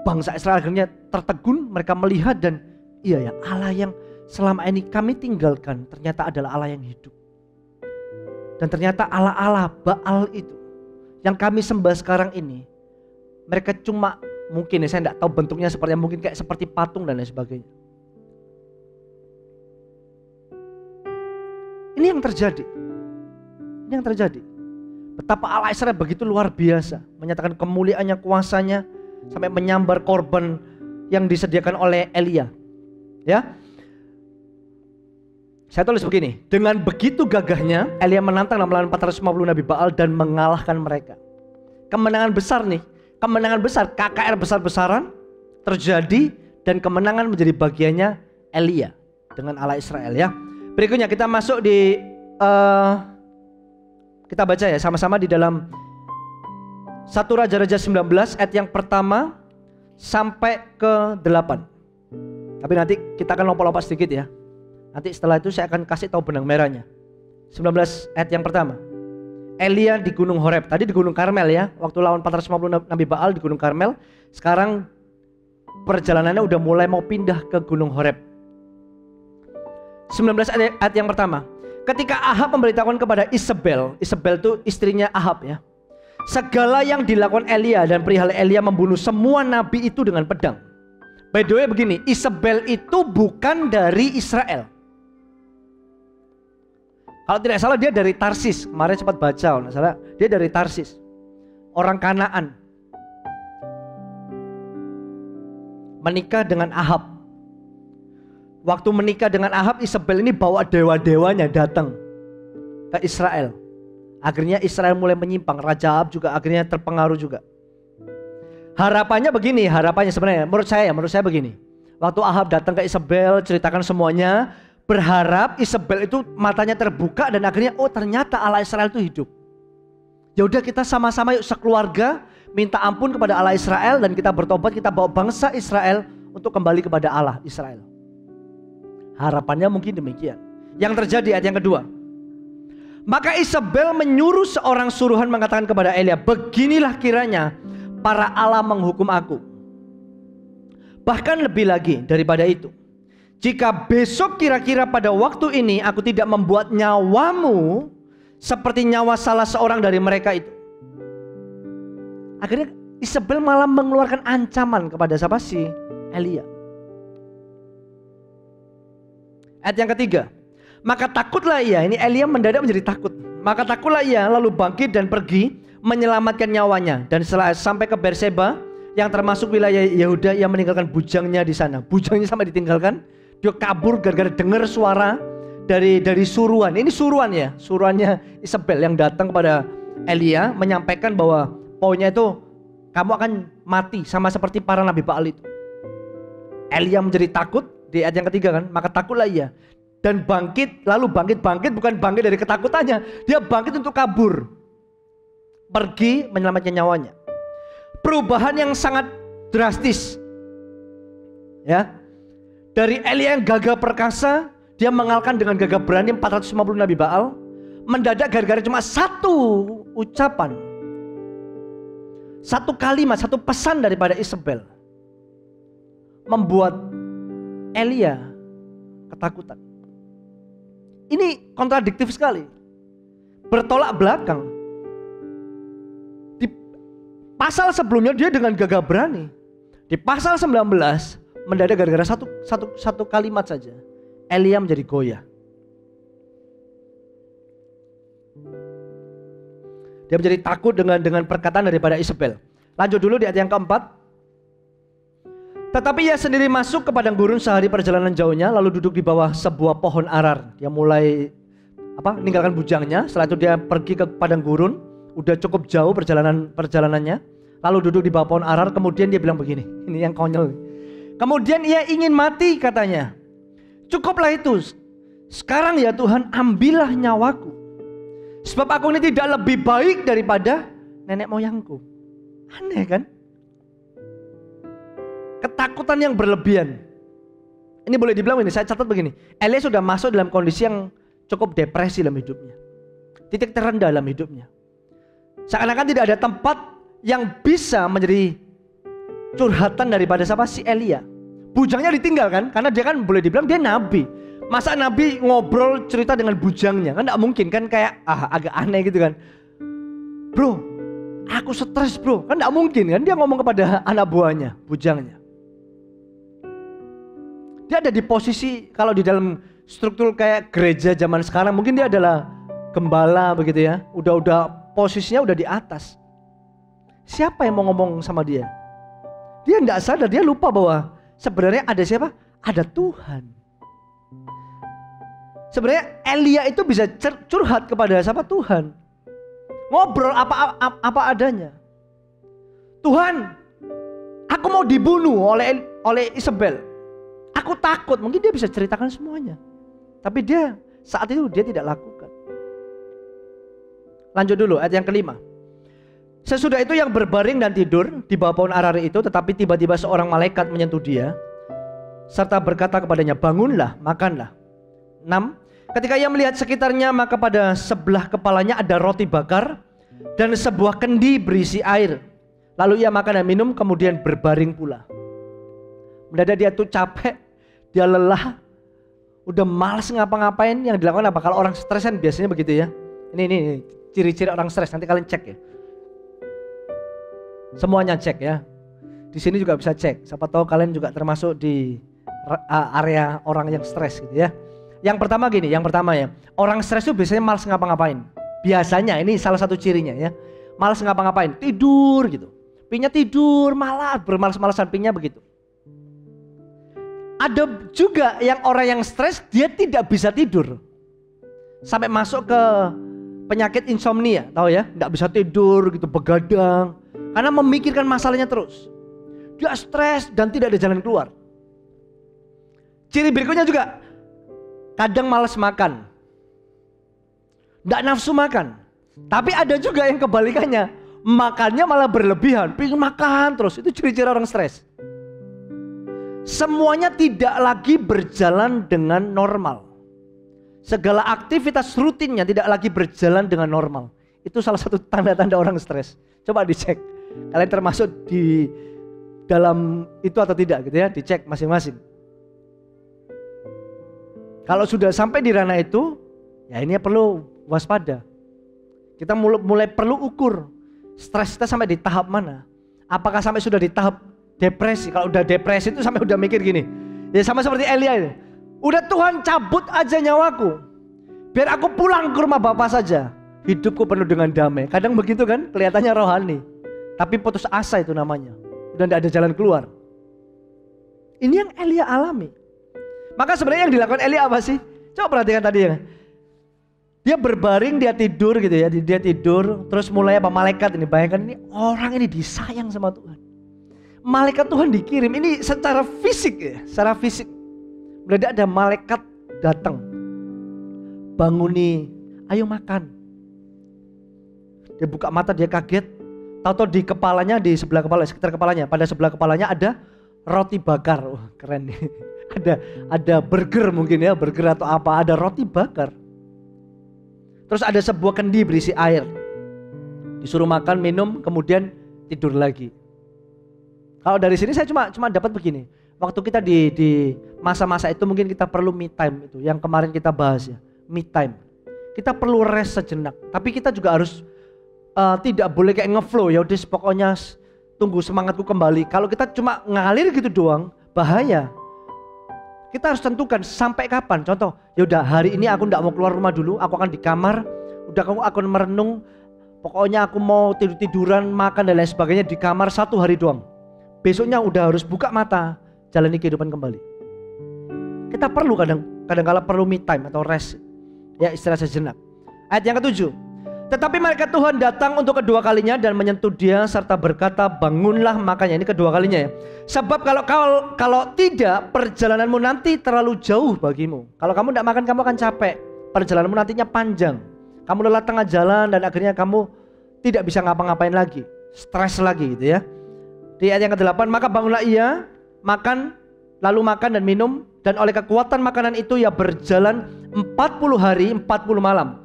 Bangsa Israel akhirnya tertegun, mereka melihat dan iya ya, Allah yang selama ini kami tinggalkan ternyata adalah Allah yang hidup. Dan ternyata Allah Baal itu yang kami sembah sekarang ini, mereka cuma mungkin ya, saya tidak tahu bentuknya seperti, mungkin kayak seperti patung dan lain sebagainya. Ini yang terjadi. Ini yang terjadi. Betapa Allah Israel begitu luar biasa, menyatakan kemuliaannya, kuasanya, sampai menyambar korban yang disediakan oleh Elia. Ya, saya tulis begini, dengan begitu gagahnya Elia menantang dan melawan 450 nabi Baal dan mengalahkan mereka. Kemenangan besar nih, kemenangan besar, KKR besar-besaran terjadi dan kemenangan menjadi bagiannya Elia dengan Allah Israel ya. Berikutnya kita masuk di kita baca ya sama-sama di dalam 1 Raja-Raja 19 ayat yang pertama sampai ke 8. Tapi nanti kita akan lompat-lompat sedikit ya. Nanti setelah itu saya akan kasih tahu benang merahnya. 19 ayat yang pertama. Elia di Gunung Horeb. Tadi di Gunung Karmel ya. Waktu lawan 450 Nabi Baal di Gunung Karmel. Sekarang perjalanannya udah mulai mau pindah ke Gunung Horeb. 19 ayat yang pertama. Ketika Ahab memberitahukan kepada Isabel. Isabel itu istrinya Ahab ya. Segala yang dilakukan Elia dan perihal Elia membunuh semua nabi itu dengan pedang. By the way begini, Isabel itu bukan dari Israel. Kalau tidak salah dia dari Tarsis. Kemarin sempat baca, kalau tidak salah dia dari Tarsis. Orang Kanaan. Menikah dengan Ahab. Waktu menikah dengan Ahab, Isabel ini bawa dewa-dewanya datang ke Israel. Akhirnya Israel mulai menyimpang. Raja Ahab juga akhirnya terpengaruh juga. Harapannya begini, harapannya sebenarnya menurut saya begini. Waktu Ahab datang ke Isabel, ceritakan semuanya, berharap Isabel itu matanya terbuka dan akhirnya oh ternyata Allah Israel itu hidup. Ya udah kita sama-sama yuk sekeluarga minta ampun kepada Allah Israel dan kita bertobat, kita bawa bangsa Israel untuk kembali kepada Allah Israel. Harapannya mungkin demikian. Yang terjadi ayat yang kedua. Maka Isabel menyuruh seorang suruhan mengatakan kepada Elia, beginilah kiranya para Allah menghukum aku. Bahkan lebih lagi daripada itu. Jika besok kira-kira pada waktu ini aku tidak membuat nyawamu seperti nyawa salah seorang dari mereka itu. Akhirnya Isabel malah mengeluarkan ancaman kepada siapa sih? Elia. Ayat yang ketiga. Maka takutlah ia, ini Elia mendadak menjadi takut. Maka takutlah ia lalu bangkit dan pergi menyelamatkan nyawanya. Dan setelah sampai ke Berseba yang termasuk wilayah Yehuda, ia meninggalkan bujangnya di sana. Bujangnya sampai ditinggalkan. Dia kabur gara-gara dengar suara dari suruhan. Ini suruhan ya, suruhannya Isabel yang datang kepada Elia menyampaikan bahwa poinnya itu kamu akan mati sama seperti para nabi Baal itu. Elia menjadi takut di ayat yang ketiga kan, maka takutlah ia dan bangkit, lalu bangkit bukan bangkit dari ketakutannya, dia bangkit untuk kabur, pergi menyelamatkan nyawanya. Perubahan yang sangat drastis, ya, dari Elia yang gagah perkasa, dia mengalahkan dengan gagah berani 450 nabi Baal, mendadak gara-gara cuma satu ucapan, satu kalimat, satu pesan daripada Isabel, membuat Elia ketakutan. Ini kontradiktif sekali, bertolak belakang. Di pasal sebelumnya dia dengan gagah berani, di pasal 19 mendadak gara-gara satu kalimat saja Elia menjadi goyah. Dia menjadi takut dengan perkataan daripada Isabel. Lanjut dulu di ayat yang keempat. Tetapi ia sendiri masuk ke padang gurun sehari perjalanan jauhnya, lalu duduk di bawah sebuah pohon arar. Dia mulai meninggalkan bujangnya. Setelah itu dia pergi ke padang gurun, udah cukup jauh perjalanannya, lalu duduk di bawah pohon arar. Kemudian dia bilang begini, ini yang konyol. Kemudian ia ingin mati katanya. Cukuplah itu. Sekarang ya Tuhan, ambillah nyawaku. Sebab aku ini tidak lebih baik daripada nenek moyangku. Aneh kan? Ketakutan yang berlebihan. Ini boleh dibilang ini, saya catat begini. Elia sudah masuk dalam kondisi yang cukup depresi dalam hidupnya. Titik terendah dalam hidupnya. Seakan-akan tidak ada tempat yang bisa menjadi curhatan daripada siapa? Si Elia. Bujangnya ditinggalkan, karena dia kan boleh dibilang dia nabi. Masa nabi ngobrol cerita dengan bujangnya? Kan tidak mungkin kan, kayak agak aneh gitu kan. Bro, aku stres bro. Kan tidak mungkin kan dia ngomong kepada anak buahnya, bujangnya. Dia ada di posisi, kalau di dalam struktur kayak gereja zaman sekarang, mungkin dia adalah gembala begitu ya. Udah posisinya udah di atas. Siapa yang mau ngomong sama dia? Dia tidak sadar, dia lupa bahwa sebenarnya ada siapa? Ada Tuhan. Sebenarnya Elia itu bisa curhat kepada siapa? Tuhan. Ngobrol apa adanya. Tuhan, aku mau dibunuh oleh Isabel. Aku takut. Mungkin dia bisa ceritakan semuanya, tapi dia saat itu dia tidak lakukan. Lanjut dulu ayat yang kelima. Sesudah itu yang berbaring dan tidur di bawah pohon arar itu, tetapi tiba-tiba seorang malaikat menyentuh dia serta berkata kepadanya, bangunlah, makanlah. 6. Ketika ia melihat sekitarnya, maka pada sebelah kepalanya ada roti bakar dan sebuah kendi berisi air. Lalu ia makan dan minum, kemudian berbaring pula. Mendadak dia tuh capek, dia lelah, udah malas ngapa-ngapain. Yang dilakukan apa? Kalau orang stres kan biasanya begitu ya. Ini ciri-ciri orang stres, nanti kalian cek ya. Semuanya cek ya. Di sini juga bisa cek. Siapa tahu kalian juga termasuk di area orang yang stres gitu ya. Yang pertama gini, yang pertama ya, orang stres itu biasanya malas ngapa-ngapain. Biasanya ini salah satu cirinya ya. Malas ngapa-ngapain, tidur gitu. Pingnya tidur, malah bermalas-malasan, pingnya begitu. Ada juga yang orang yang stres dia tidak bisa tidur. Sampai masuk ke penyakit insomnia, tahu ya? Nggak bisa tidur gitu, begadang. Karena memikirkan masalahnya terus. Dia stres dan tidak ada jalan keluar. Ciri berikutnya juga, kadang malas makan. Nggak nafsu makan. Tapi ada juga yang kebalikannya, makannya malah berlebihan, pengen makan terus. Itu ciri-ciri orang stres. Semuanya tidak lagi berjalan dengan normal. Segala aktivitas rutinnya tidak lagi berjalan dengan normal. Itu salah satu tanda-tanda orang stres. Coba dicek. Kalian termasuk di dalam itu atau tidak gitu ya. Dicek masing-masing. Kalau sudah sampai di ranah itu, ya ini perlu waspada. Kita mulai perlu ukur stres kita sampai di tahap mana. Apakah sampai sudah di tahap depresi? Kalau udah depresi itu sampai udah mikir gini. Ya sama seperti Elia ini. Udah Tuhan cabut aja nyawaku. Biar aku pulang ke rumah Bapa saja. Hidupku penuh dengan damai. Kadang begitu kan, kelihatannya rohani. Tapi putus asa itu namanya. Udah gak ada jalan keluar. Ini yang Elia alami. Maka sebenarnya yang dilakukan Elia apa sih? Coba perhatikan tadi ya. Dia berbaring, dia tidur gitu ya. Dia tidur, terus mulai apa? Malaikat ini. Bayangkan ini orang ini disayang sama Tuhan. Malaikat Tuhan dikirim. Ini secara fisik ya. Secara fisik. Mendadak ada malaikat datang. Banguni, ayo makan. Dia buka mata, dia kaget. Tahu-tahu di kepalanya, di sebelah kepala, sekitar kepalanya. Pada sebelah kepalanya ada roti bakar. Wah keren nih. Ada burger mungkin ya. Burger atau apa. Ada roti bakar. Terus ada sebuah kendi berisi air. Disuruh makan, minum, kemudian tidur lagi. Kalau dari sini saya cuma dapat begini. Waktu kita di masa-masa itu mungkin kita perlu me time itu. Yang kemarin kita bahas ya. Me time. Kita perlu rest sejenak. Tapi kita juga harus tidak boleh kayak ngeflow. Ya udah pokoknya tunggu semangatku kembali. Kalau kita cuma ngalir gitu doang, bahaya. Kita harus tentukan sampai kapan. Contoh, ya udah hari ini aku enggak mau keluar rumah dulu, aku akan di kamar. Udah aku akan merenung. Pokoknya aku mau tiduran, makan dan lain sebagainya di kamar 1 hari doang. Besoknya udah harus buka mata, jalani kehidupan kembali. Kita perlu kadang-kala perlu me time atau rest. Ya istirahat sejenak. Ayat yang ke-7. Tetapi malaikat Tuhan datang untuk kedua kalinya dan menyentuh dia serta berkata, bangunlah makanya. Ini kedua kalinya ya. Sebab kalau tidak, perjalananmu nanti terlalu jauh bagimu. Kalau kamu tidak makan, kamu akan capek. Perjalananmu nantinya panjang. Kamu lelah tengah jalan dan akhirnya kamu tidak bisa ngapa-ngapain lagi. Stres lagi gitu ya. Di ayat yang ke-8, maka bangunlah ia, makan, lalu makan dan minum. Dan oleh kekuatan makanan itu ia berjalan 40 hari, 40 malam.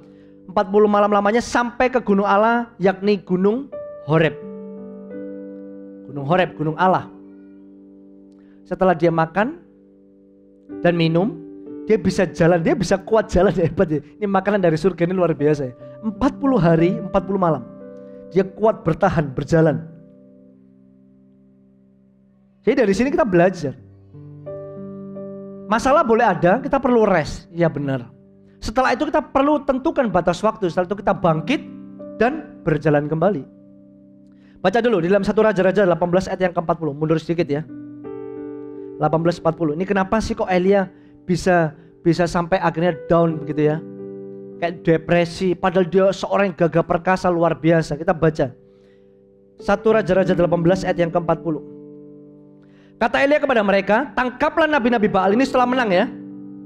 40 malam lamanya sampai ke gunung Allah, yakni gunung Horeb. Gunung Horeb, gunung Allah. Setelah dia makan dan minum, dia bisa jalan, dia bisa kuat jalan, hebat ya. Ini makanan dari surga, ini luar biasa ya. 40 hari, 40 malam. Dia kuat bertahan, berjalan. Jadi dari sini kita belajar. Masalah boleh ada, kita perlu rest, ya benar. Setelah itu kita perlu tentukan batas waktu. Setelah itu kita bangkit dan berjalan kembali. Baca dulu di dalam 1 Raja-Raja 18 ayat yang ke-40. Mundur sedikit ya. 18:40. Ini kenapa sih kok Elia bisa sampai akhirnya down begitu ya. Kayak depresi. Padahal dia seorang yang gagah perkasa luar biasa. Kita baca 1 Raja-Raja 18 ayat yang ke-40. Kata Elia kepada mereka, tangkaplah nabi-nabi Baal. Ini setelah menang ya.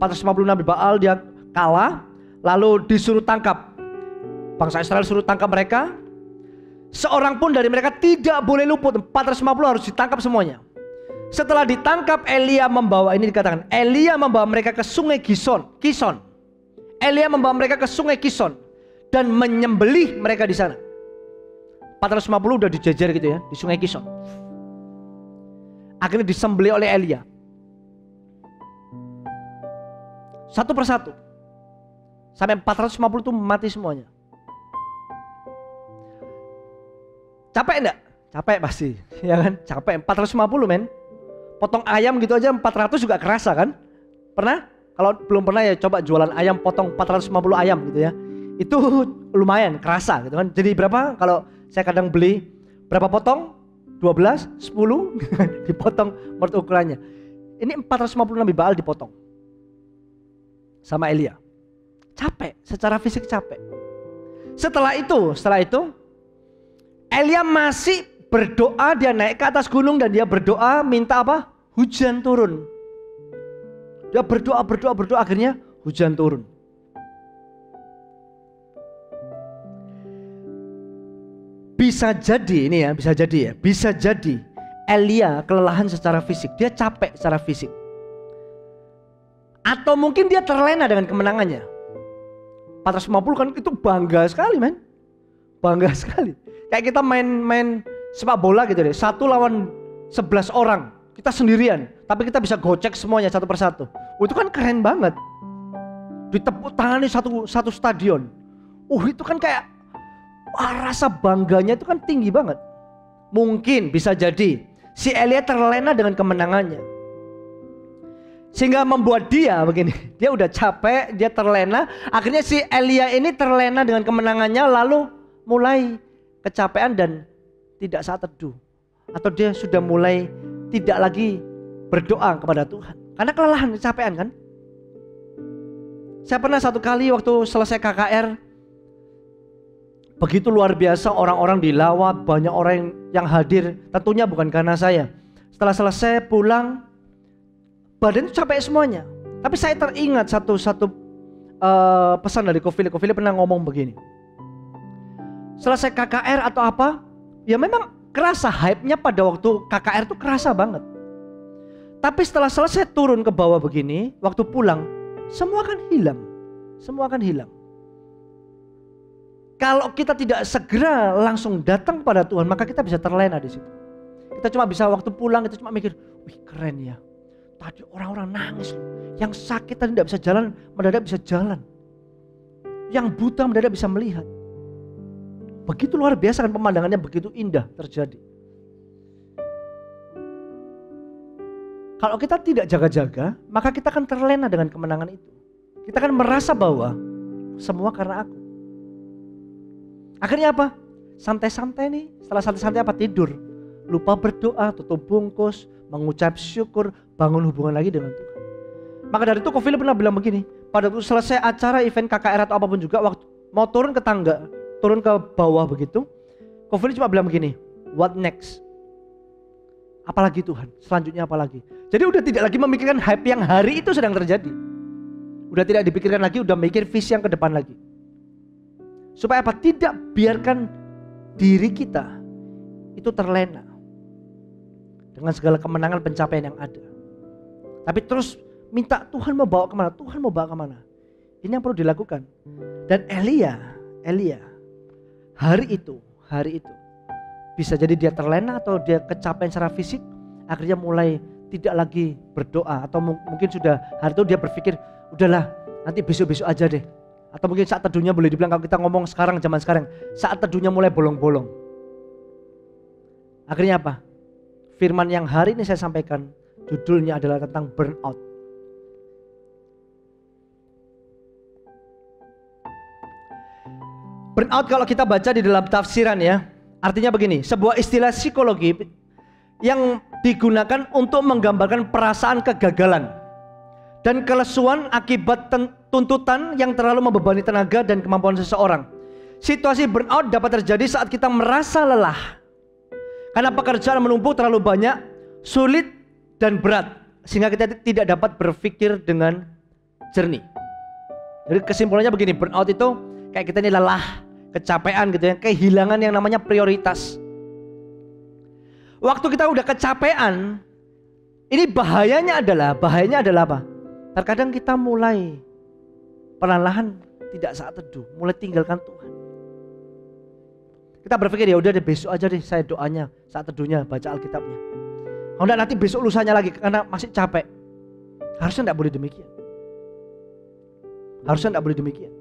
450 nabi Baal dia kalah, lalu disuruh tangkap. Bangsa Israel suruh tangkap mereka. Seorang pun dari mereka tidak boleh luput. 450 harus ditangkap semuanya. Setelah ditangkap, Elia membawa, ini dikatakan, Elia membawa mereka ke sungai Kison. Elia membawa mereka ke sungai Kison dan menyembelih mereka di sana. 450 udah dijejer gitu ya, di sungai Kison. Akhirnya disembelih oleh Elia. Satu persatu. Sampai 450 itu mati semuanya. Capek enggak? Capek pasti, ya kan? Capek, 450 men. Potong ayam gitu aja 400 juga kerasa kan? Pernah? Kalau belum pernah ya coba jualan ayam, potong 450 ayam gitu ya. Itu lumayan, kerasa gitu kan. Jadi berapa? Kalau saya kadang beli, berapa potong? 12, 10 dipotong menurut ukurannya. ini 450 Nabi Baal dipotong sama Elia. Capek, secara fisik capek. Setelah itu Elia masih berdoa, dia naik ke atas gunung dan dia berdoa minta apa? Hujan turun. Dia berdoa, akhirnya hujan turun. Bisa jadi Elia kelelahan secara fisik, dia capek secara fisik. Atau mungkin dia terlena dengan kemenangannya. 450 kan itu bangga sekali, men. Bangga sekali. Kayak kita main sepak bola gitu deh. 1 lawan 11 orang. Kita sendirian. Tapi kita bisa gocek semuanya satu persatu. Itu kan keren banget. Ditepuk tangani satu stadion. Itu kan kayak rasa bangganya itu kan tinggi banget. Mungkin bisa jadi si Elia terlena dengan kemenangannya. Sehingga membuat dia begini, dia udah capek, dia terlena. Akhirnya si Elia ini terlena dengan kemenangannya, lalu mulai kecapean dan tidak saat teduh. Atau dia sudah mulai tidak lagi berdoa kepada Tuhan. Karena kelelahan, kecapean kan. Saya pernah satu kali waktu selesai KKR, begitu luar biasa, orang-orang dilawat, banyak orang yang hadir. Tentunya bukan karena saya. Setelah selesai pulang, badan itu capek semuanya. Tapi saya teringat satu pesan dari Ko Philip pernah ngomong begini. Selesai KKR atau apa, ya memang kerasa hype-nya pada waktu KKR itu kerasa banget. Tapi setelah selesai turun ke bawah begini, waktu pulang, semua akan hilang. Semua akan hilang. Kalau kita tidak segera langsung datang pada Tuhan, maka kita bisa terlena di situ. Kita cuma bisa waktu pulang, kita cuma mikir, wih keren ya. Tadi orang-orang nangis, yang sakit tadi tidak bisa jalan, mendadak bisa jalan. Yang buta mendadak bisa melihat. Begitu luar biasa kan, pemandangannya begitu indah terjadi. Kalau kita tidak jaga-jaga, maka kita akan terlena dengan kemenangan itu. Kita akan merasa bahwa semua karena aku. Akhirnya apa? Santai-santai nih, setelah santai-santai apa? Tidur. Lupa berdoa, tutup bungkus, mengucap syukur, bangun hubungan lagi dengan Tuhan. Maka dari itu Ko Philip pernah bilang begini, pada waktu selesai acara event KKR atau apapun juga, waktu mau turun ke tangga, turun ke bawah begitu, Ko Philip cuma bilang begini, what next? Apalagi Tuhan, selanjutnya apalagi? Jadi udah tidak lagi memikirkan hype yang hari itu sedang terjadi. Udah tidak dipikirkan lagi, udah mikir visi yang ke depan lagi. Supaya apa? Tidak biarkan diri kita itu terlena dengan segala kemenangan pencapaian yang ada. Tapi terus minta Tuhan mau bawa kemana? Tuhan mau bawa kemana? Ini yang perlu dilakukan. Dan Elia hari itu bisa jadi dia terlena atau dia kecapean secara fisik, akhirnya mulai tidak lagi berdoa. Atau mungkin sudah hari itu dia berpikir, udahlah nanti besok-besok aja deh. Atau mungkin saat teduhnya boleh dibilang, kalau kita ngomong sekarang, zaman sekarang, saat teduhnya mulai bolong-bolong. Akhirnya apa? Firman yang hari ini saya sampaikan, judulnya adalah tentang burnout. Burnout kalau kita baca di dalam tafsiran ya, artinya begini, sebuah istilah psikologi yang digunakan untuk menggambarkan perasaan kegagalan dan kelesuan akibat tuntutan yang terlalu membebani tenaga dan kemampuan seseorang. Situasi burnout dapat terjadi saat kita merasa lelah karena pekerjaan menumpuk terlalu banyak, sulit dan berat, sehingga kita tidak dapat berpikir dengan jernih. Jadi kesimpulannya begini, burnout itu kayak kita ini lelah, kecapean gitu ya, kehilangan yang namanya prioritas. Waktu kita udah kecapean, ini bahayanya adalah apa? Terkadang kita mulai perlahan-lahan tidak saat teduh, mulai tinggalkan Tuhan. Kita berpikir ya udah deh besok aja deh saya doanya, saat teduhnya baca Alkitabnya. Kalau enggak nanti besok lusanya lagi karena masih capek. Harusnya enggak boleh demikian.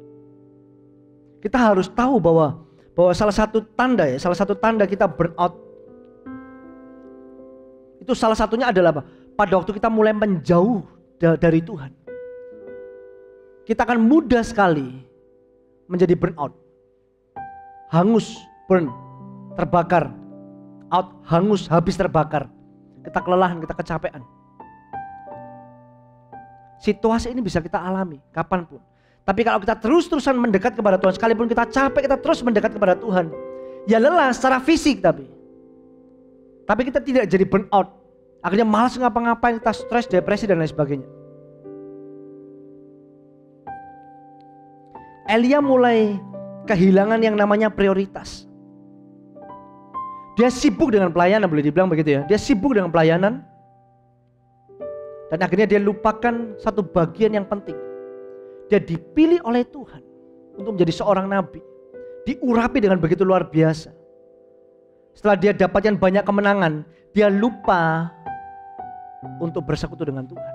Kita harus tahu bahwa salah satu tanda kita burnout itu salah satunya adalah apa? Pada waktu kita mulai menjauh dari Tuhan. Kita akan mudah sekali menjadi burnout. Hangus, burn, terbakar, out, hangus, habis terbakar. Kita kelelahan, kita kecapean. Situasi ini bisa kita alami kapanpun. Tapi kalau kita terus-terusan mendekat kepada Tuhan, sekalipun kita capek, kita terus mendekat kepada Tuhan. Ya lelah secara fisik tapi kita tidak jadi burnout. Akhirnya malas ngapa-ngapain, kita stres, depresi dan lain sebagainya. Elia mulai kehilangan yang namanya prioritas. Dia sibuk dengan pelayanan, boleh dibilang begitu ya. Dia sibuk dengan pelayanan. Dan akhirnya dia lupakan satu bagian yang penting. Dia dipilih oleh Tuhan untuk menjadi seorang nabi. Diurapi dengan begitu luar biasa. Setelah dia dapatkan banyak kemenangan, dia lupa untuk bersekutu dengan Tuhan.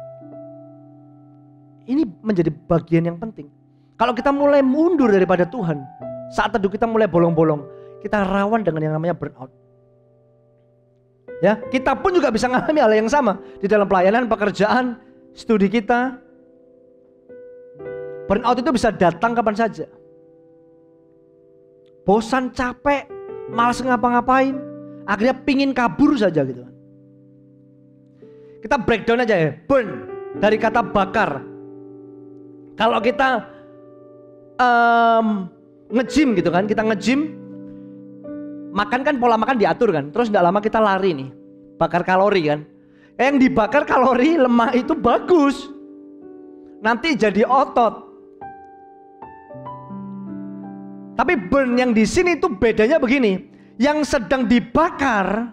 Ini menjadi bagian yang penting. Kalau kita mulai mundur daripada Tuhan, saat teduh kita mulai bolong-bolong, kita rawan dengan yang namanya burnout. Ya, kita pun juga bisa mengalami hal yang sama di dalam pelayanan, pekerjaan, studi kita. Burnout itu bisa datang kapan saja. Bosan, capek, malas ngapa-ngapain, akhirnya pingin kabur saja gitu. Kita breakdown aja ya, burn dari kata bakar. Kalau kita nge-gym gitu kan, kita nge-gym, makan kan pola makan diatur kan, terus tidak lama kita lari nih, bakar kalori kan. Yang dibakar kalori, lemak itu bagus, nanti jadi otot. Tapi burn yang di sini itu bedanya begini, yang sedang dibakar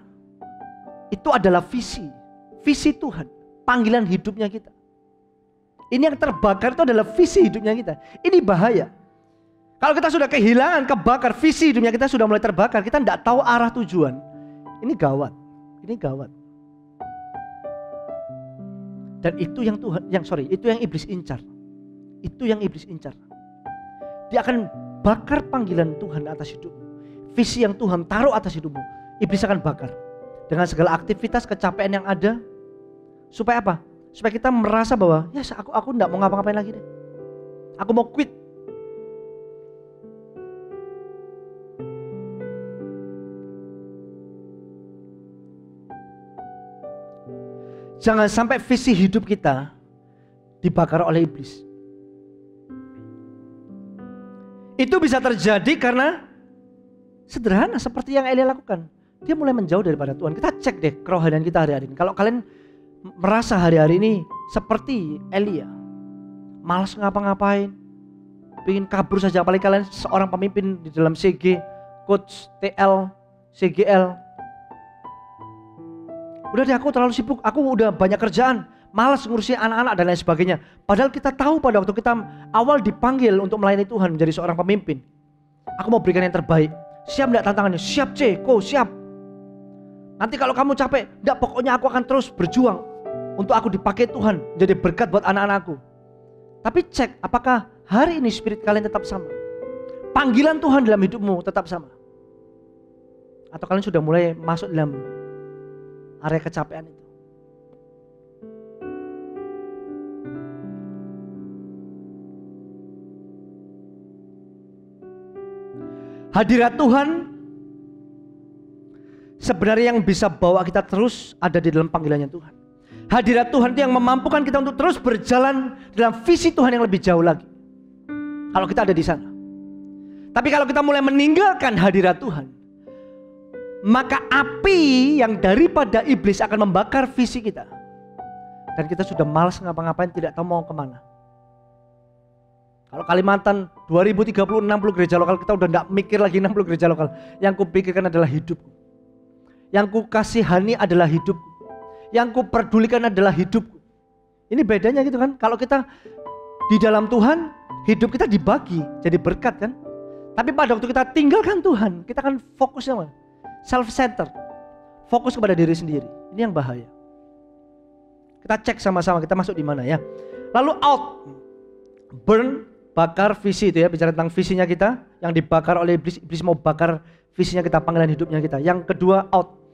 itu adalah visi Tuhan, panggilan hidupnya kita. Ini yang terbakar itu adalah visi hidupnya kita. Ini bahaya. Kalau kita sudah kehilangan, kebakar, visi hidupnya kita sudah mulai terbakar, kita tidak tahu arah tujuan. Ini gawat. Ini gawat. Dan itu yang itu yang iblis incar. Itu yang iblis incar. Dia akan bakar panggilan Tuhan atas hidupmu. Visi yang Tuhan taruh atas hidupmu, iblis akan bakar. Dengan segala aktivitas, kecapean yang ada. Supaya apa? Supaya kita merasa bahwa, ya aku enggak mau ngapa-ngapain lagi deh. Aku mau quit. Jangan sampai visi hidup kita dibakar oleh iblis. Itu bisa terjadi karena sederhana seperti yang Elia lakukan. Dia mulai menjauh daripada Tuhan. Kita cek deh kerohanian kita hari-hari ini. Kalau kalian merasa hari-hari ini seperti Elia, malas ngapa-ngapain, pengen kabur saja, apalagi kalian seorang pemimpin di dalam CG, coach, TL, CGL. Udah deh, aku terlalu sibuk, aku udah banyak kerjaan, malas ngurusin anak-anak dan lain sebagainya. Padahal kita tahu pada waktu kita awal dipanggil untuk melayani Tuhan menjadi seorang pemimpin, aku mau berikan yang terbaik. Siap enggak tantangannya? Siap Ko, siap. Nanti kalau kamu capek, enggak, pokoknya aku akan terus berjuang untuk aku dipakai Tuhan jadi berkat buat anak-anakku. Tapi cek apakah hari ini spirit kalian tetap sama, panggilan Tuhan dalam hidupmu tetap sama, atau kalian sudah mulai masuk dalam area kecapean itu. Hadirat Tuhan sebenarnya yang bisa bawa kita terus ada di dalam panggilannya Tuhan. Hadirat Tuhan itu yang memampukan kita untuk terus berjalan dalam visi Tuhan yang lebih jauh lagi. Kalau kita ada di sana. Tapi kalau kita mulai meninggalkan hadirat Tuhan, maka api yang daripada iblis akan membakar visi kita. Dan kita sudah malas ngapa-ngapain, tidak tahu mau kemana. Kalau Kalimantan 2030 60 gereja lokal, kita udah gak mikir lagi 60 gereja lokal. Yang kupikirkan adalah hidupku. Yang ku kasihani adalah hidupku. Yang ku pedulikan adalah hidupku. Ini bedanya gitu kan. Kalau kita di dalam Tuhan, hidup kita dibagi jadi berkat kan. Tapi pada waktu kita tinggalkan Tuhan, kita akan fokus sama self-centered, fokus kepada diri sendiri. Ini yang bahaya. Kita cek sama-sama kita masuk di mana ya. Lalu out, burn, bakar visi itu ya, bicara tentang visinya kita yang dibakar oleh iblis. Iblis mau bakar visinya kita, panggilan hidupnya kita. Yang kedua out.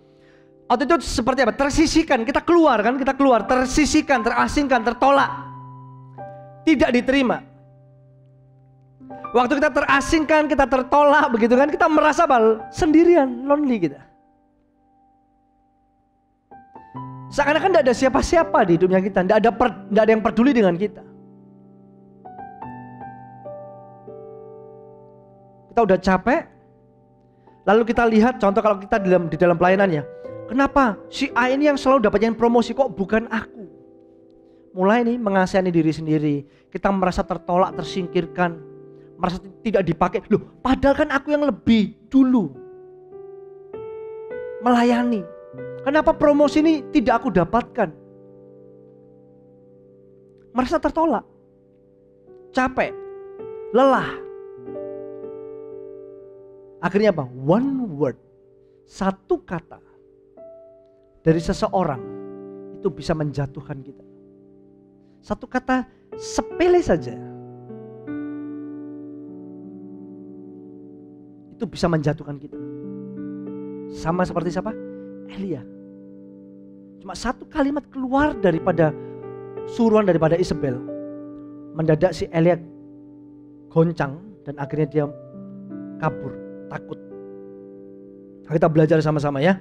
Out itu seperti apa? Tersisihkan, kita keluar kan, kita keluar, tersisihkan, terasingkan, tertolak, tidak diterima. Waktu kita terasingkan, kita tertolak begitu kan, kita merasa sendirian, lonely kita. Seakan-akan tidak ada siapa-siapa di hidupnya kita, tidak ada yang peduli dengan kita. Kita udah capek, lalu kita lihat contoh kalau kita di dalam pelayanannya, kenapa si A ini yang selalu dapat yang promosi kok bukan aku? Mulai nih mengasihani diri sendiri, kita merasa tertolak, tersingkirkan, merasa tidak dipakai. Loh, padahal kan aku yang lebih dulu melayani. Kenapa promosi ini tidak aku dapatkan? Merasa tertolak, capek, lelah. Akhirnya apa? One word, satu kata dari seseorang itu bisa menjatuhkan kita. Satu kata sepele saja itu bisa menjatuhkan kita. Sama seperti siapa? Elia. Cuma satu kalimat keluar daripada suruhan daripada Isabel, mendadak si Elia goncang dan akhirnya dia kabur, takut. Kita belajar sama-sama ya.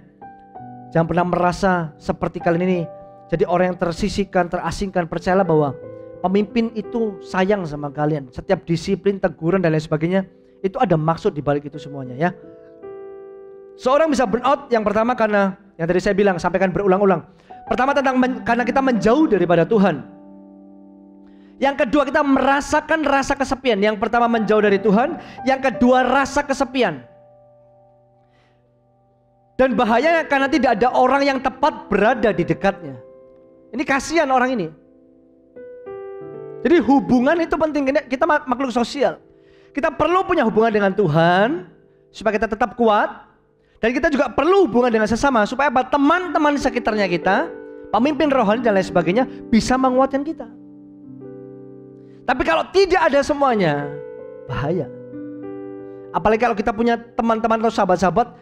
Jangan pernah merasa seperti kalian ini jadi orang yang tersisihkan, terasingkan. Percayalah bahwa pemimpin itu sayang sama kalian. Setiap disiplin, teguran dan lain sebagainya, itu ada maksud di balik itu semuanya ya. Seorang bisa burnout yang pertama karena yang tadi saya bilang, sampaikan berulang-ulang. Pertama karena kita menjauh daripada Tuhan. Yang kedua kita merasakan rasa kesepian. Yang pertama menjauh dari Tuhan, yang kedua rasa kesepian. Dan bahayanya karena tidak ada orang yang tepat berada di dekatnya. Ini kasihan orang ini. Jadi hubungan itu penting, kita makhluk sosial. Kita perlu punya hubungan dengan Tuhan supaya kita tetap kuat. Dan kita juga perlu hubungan dengan sesama supaya apa? Teman-teman sekitarnya kita, pemimpin rohani dan lain sebagainya bisa menguatkan kita. Tapi kalau tidak ada semuanya, bahaya. Apalagi kalau kita punya teman-teman atau sahabat-sahabat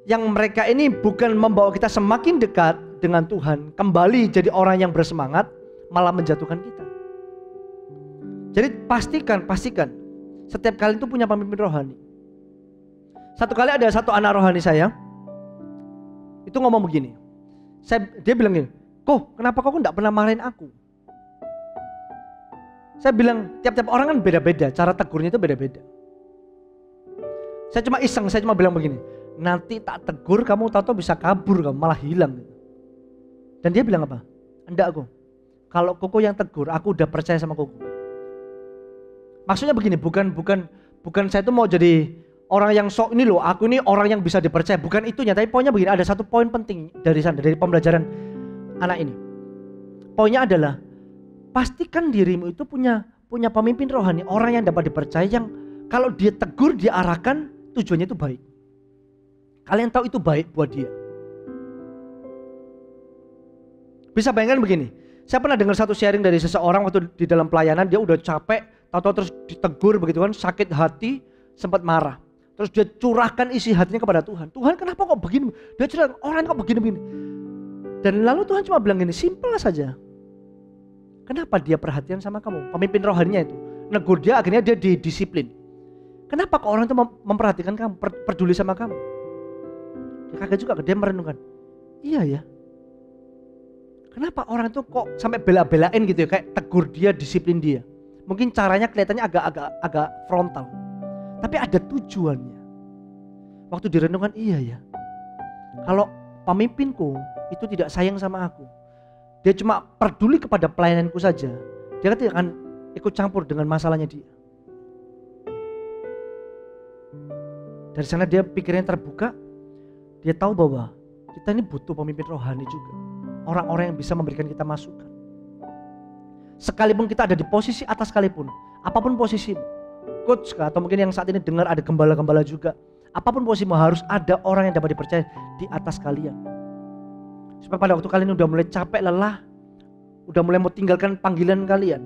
yang mereka ini bukan membawa kita semakin dekat dengan Tuhan, kembali jadi orang yang bersemangat, malah menjatuhkan kita. Jadi pastikan setiap kalian itu punya pemimpin rohani. Satu kali ada satu anak rohani saya, itu ngomong begini. Dia bilang gini, kenapa kau enggak pernah marahin aku? Saya bilang, tiap-tiap orang kan beda-beda, cara tegurnya itu beda-beda. Saya cuma iseng, saya cuma bilang begini, nanti tak tegur kamu tahu-tahu bisa kabur, kamu malah hilang. Dan dia bilang apa? Enggak kalau Koko yang tegur, aku udah percaya sama Koko. Maksudnya begini, bukan saya itu mau jadi orang yang sok ini loh, aku ini orang yang bisa dipercaya, bukan itunya. Tapi poinnya begini, ada satu poin penting dari sana, dari pembelajaran anak ini. Poinnya adalah, pastikan dirimu itu punya pemimpin rohani, orang yang dapat dipercaya, yang kalau dia tegur, dia arahkan, tujuannya itu baik. Kalian tahu itu baik buat dia. Bisa bayangkan begini, saya pernah dengar satu sharing dari seseorang waktu di dalam pelayanan, dia udah capek, tahu-tahu terus ditegur begitu kan, sakit hati, sempat marah. Terus dia curahkan isi hatinya kepada Tuhan. Tuhan, kenapa kok begini? Dia curah, orang kok begini-begini. Dan lalu Tuhan cuma bilang gini, simpel saja. Kenapa dia perhatian sama kamu? Pemimpin rohaninya itu. Negur dia, akhirnya dia didisiplin. Kenapa kok orang itu memperhatikan kamu, peduli sama kamu? Dia kaget juga, dia merenungkan. Iya ya. Kenapa orang itu kok sampai bela-belain gitu ya, kayak tegur dia, disiplin dia. Mungkin caranya kelihatannya agak frontal. Tapi ada tujuannya. Waktu direnungkan, iya ya. Kalau pemimpinku itu tidak sayang sama aku, dia cuma peduli kepada pelayananku saja, dia tidak akan ikut campur dengan masalahnya dia. Dari sana dia pikirnya terbuka, dia tahu bahwa kita ini butuh pemimpin rohani juga. Orang-orang yang bisa memberikan kita masukan. Sekalipun kita ada di posisi atas sekalipun, apapun posisimu, coach atau mungkin yang saat ini dengar ada gembala-gembala juga, apapun posisimu harus ada orang yang dapat dipercaya di atas kalian. Supaya pada waktu kalian udah mulai capek, lelah, udah mulai mau tinggalkan panggilan kalian,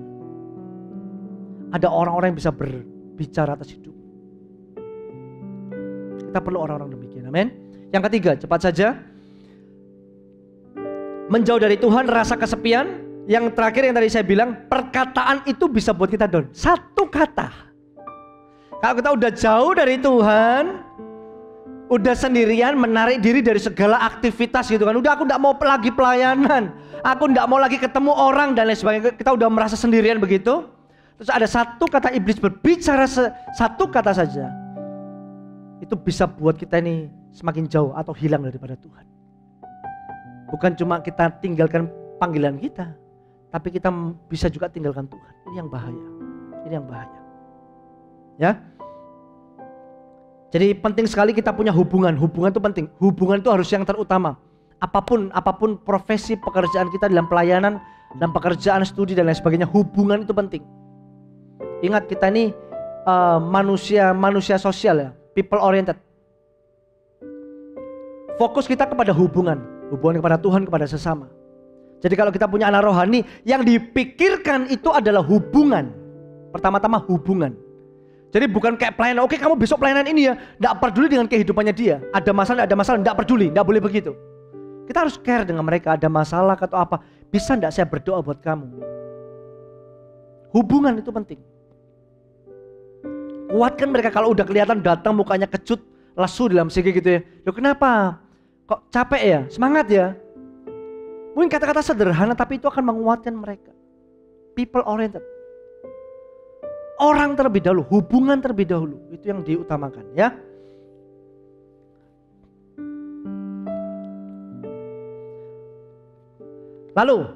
ada orang-orang yang bisa berbicara atas hidup. Kita perlu orang-orang demikian, amin. Yang ketiga, cepat saja, menjauh dari Tuhan, rasa kesepian. Yang terakhir yang tadi saya bilang, perkataan itu bisa buat kita down. Satu kata, kalau kita udah jauh dari Tuhan, udah sendirian, menarik diri dari segala aktivitas gitu kan. Udah aku nggak mau lagi pelayanan, aku nggak mau lagi ketemu orang dan lain sebagainya. Kita udah merasa sendirian begitu. Terus ada satu kata iblis berbicara satu kata saja, itu bisa buat kita ini semakin jauh atau hilang daripada Tuhan. Bukan cuma kita tinggalkan panggilan kita, tapi kita bisa juga tinggalkan Tuhan. Ini yang bahaya. Ini yang bahaya. Ya. Jadi penting sekali kita punya hubungan. Hubungan itu penting. Hubungan itu harus yang terutama. Apapun profesi pekerjaan kita dalam pelayanan, dalam pekerjaan, studi dan lain sebagainya, hubungan itu penting. Ingat kita ini manusia sosial ya, people oriented. Fokus kita kepada hubungan kepada Tuhan, kepada sesama. Jadi kalau kita punya anak rohani, yang dipikirkan itu adalah hubungan. Pertama-tama hubungan. Jadi bukan kayak pelayanan, oke kamu besok pelayanan ini ya, gak peduli dengan kehidupannya dia. Ada masalah, gak peduli, gak boleh begitu. Kita harus care dengan mereka, ada masalah atau apa. Bisa gak saya berdoa buat kamu? Hubungan itu penting. Kuatkan mereka kalau udah kelihatan datang mukanya kecut, lesu dalam segi gitu ya. Loh kenapa? Kok capek ya? Semangat ya? Mungkin kata-kata sederhana tapi itu akan menguatkan mereka. People oriented. Orang terlebih dahulu, hubungan terlebih dahulu, itu yang diutamakan ya. Lalu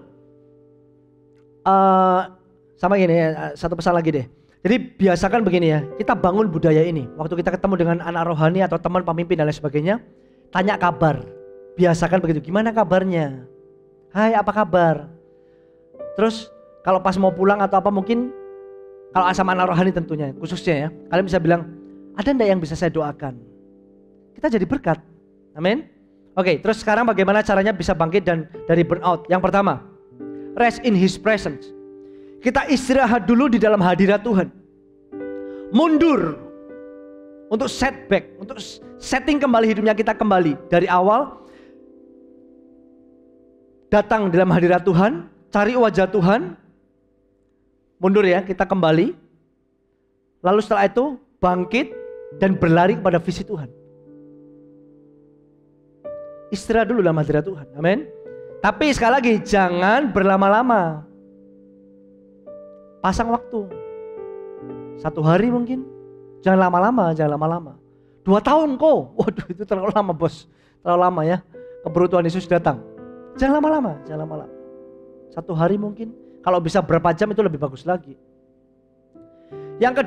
sama gini ya, satu pesan lagi deh. Jadi biasakan begini ya, kita bangun budaya ini. Waktu kita ketemu dengan anak rohani atau teman pemimpin dan lain sebagainya, tanya kabar. Biasakan begitu, gimana kabarnya? Hai, apa kabar? Terus kalau pas mau pulang atau apa mungkin, kalau sama anak rohani tentunya, khususnya ya, kalian bisa bilang, ada enggak yang bisa saya doakan? Kita jadi berkat, amin. Oke, terus sekarang bagaimana caranya bisa bangkit dan dari burnout? Yang pertama, rest in His presence. Kita istirahat dulu di dalam hadirat Tuhan. Mundur untuk setback, untuk setting kembali hidupnya kita kembali dari awal. Datang dalam hadirat Tuhan, cari wajah Tuhan. Mundur ya, kita kembali. Lalu setelah itu bangkit dan berlari kepada visi Tuhan. Istirahat dulu dalam hadirat Tuhan, amin. Tapi sekali lagi jangan berlama-lama. Pasang waktu 1 hari mungkin. Jangan lama-lama. 2 tahun kok, waduh itu terlalu lama bos. Terlalu lama ya, keburu Tuhan Yesus datang. Jangan lama-lama. 1 hari mungkin. Kalau bisa berapa jam itu lebih bagus lagi. Yang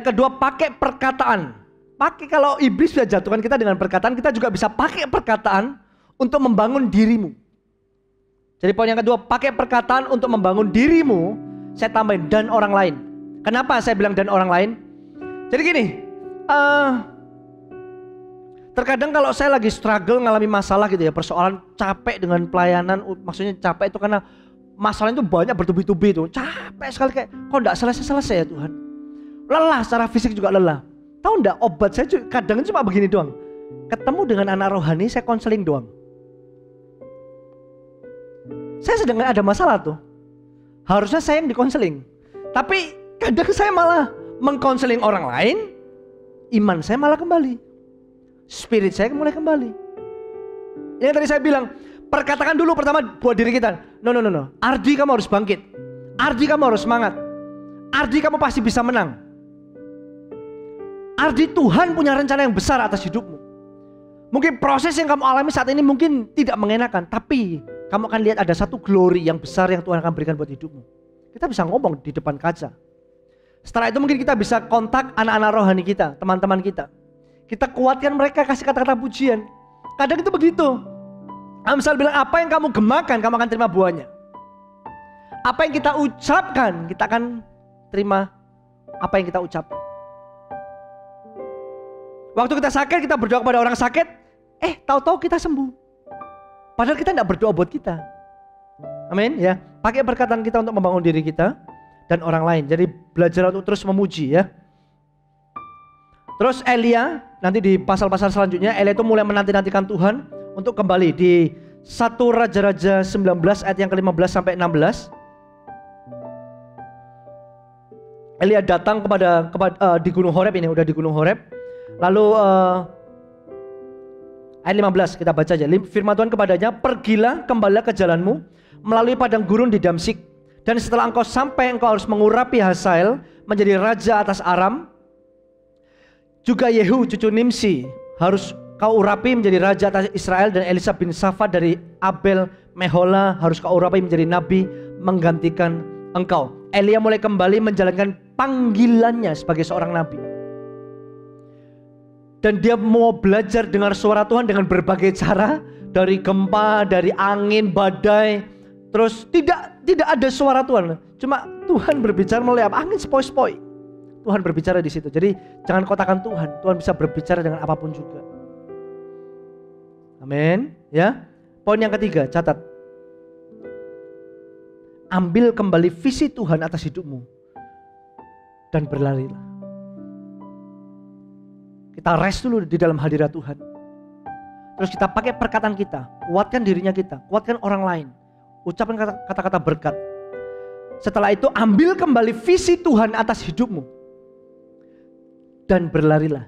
kedua pakai perkataan. Kalau iblis sudah jatuhkan kita dengan perkataan, kita juga bisa pakai perkataan untuk membangun dirimu. Jadi poin yang kedua, pakai perkataan untuk membangun dirimu. Saya tambahin dan orang lain. Kenapa saya bilang dan orang lain? Jadi gini, terkadang kalau saya lagi struggle ngalami masalah gitu ya, persoalan capek dengan pelayanan, maksudnya capek itu karena masalahnya itu banyak bertubi-tubi itu, capek sekali kayak kok enggak selesai-selesai ya Tuhan. Lelah secara fisik juga lelah. Tahu enggak obat saya kadang cuma begini doang. Ketemu dengan anak rohani saya konseling doang. Saya sedang ada masalah tuh. Harusnya saya yang dikonseling. Tapi kadang saya malah mengkonseling orang lain, iman saya malah kembali. Spirit saya mulai kembali. Yang tadi saya bilang, perkatakan dulu pertama buat diri kita. No. Ardi kamu harus bangkit. Ardi kamu harus semangat. Ardi kamu pasti bisa menang. Ardi Tuhan punya rencana yang besar atas hidupmu. Mungkin proses yang kamu alami saat ini mungkin tidak mengenakan. Tapi kamu akan lihat ada satu glory yang besar yang Tuhan akan berikan buat hidupmu. Kita bisa ngomong di depan kaca. Setelah itu mungkin kita bisa kontak anak-anak rohani kita, teman-teman kita. Kita kuatkan mereka, kasih kata-kata pujian. Kadang itu begitu. Amsal bilang apa yang kamu gemakan, kamu akan terima buahnya. Apa yang kita ucapkan, kita akan terima apa yang kita ucapkan. Waktu kita sakit, kita berdoa kepada orang sakit, tahu-tahu kita sembuh. Padahal kita tidak berdoa buat kita. Amin ya. Pakai perkataan kita untuk membangun diri kita dan orang lain. Jadi belajar untuk terus memuji ya. Terus Elia, nanti di pasal-pasal selanjutnya, Elia itu mulai menanti-nantikan Tuhan untuk kembali di 1 Raja-Raja 19 ayat yang ke-15 sampai 16. Elia datang di Gunung Horeb ini, udah di Gunung Horeb. Lalu Ayat 15 kita baca aja. Firman Tuhan kepadanya, pergilah, kembalilah ke jalanmu melalui padang gurun di Damsyik. Dan setelah engkau sampai, engkau harus mengurapi Hazael menjadi raja atas Aram. Juga Yehu cucu Nimsi harus kau urapi menjadi raja atas Israel. Dan Elisa bin Safat dari Abel Mehola harus kau urapi menjadi nabi menggantikan engkau. Elia mulai kembali menjalankan panggilannya sebagai seorang nabi. Dan dia mau belajar dengar suara Tuhan dengan berbagai cara. Dari gempa, dari angin, badai. Terus tidak ada suara Tuhan. Cuma Tuhan berbicara melalui apa? Angin sepoi-sepoi. Tuhan berbicara di situ. Jadi jangan kotakan Tuhan. Tuhan bisa berbicara dengan apapun juga. Amin. Ya. Poin yang ketiga, catat. Ambil kembali visi Tuhan atas hidupmu. Dan berlarilah. Kita rest dulu di dalam hadirat Tuhan. Terus kita pakai perkataan kita. Kuatkan dirinya kita. Kuatkan orang lain. Ucapkan kata-kata berkat. Setelah itu ambil kembali visi Tuhan atas hidupmu. Dan berlarilah.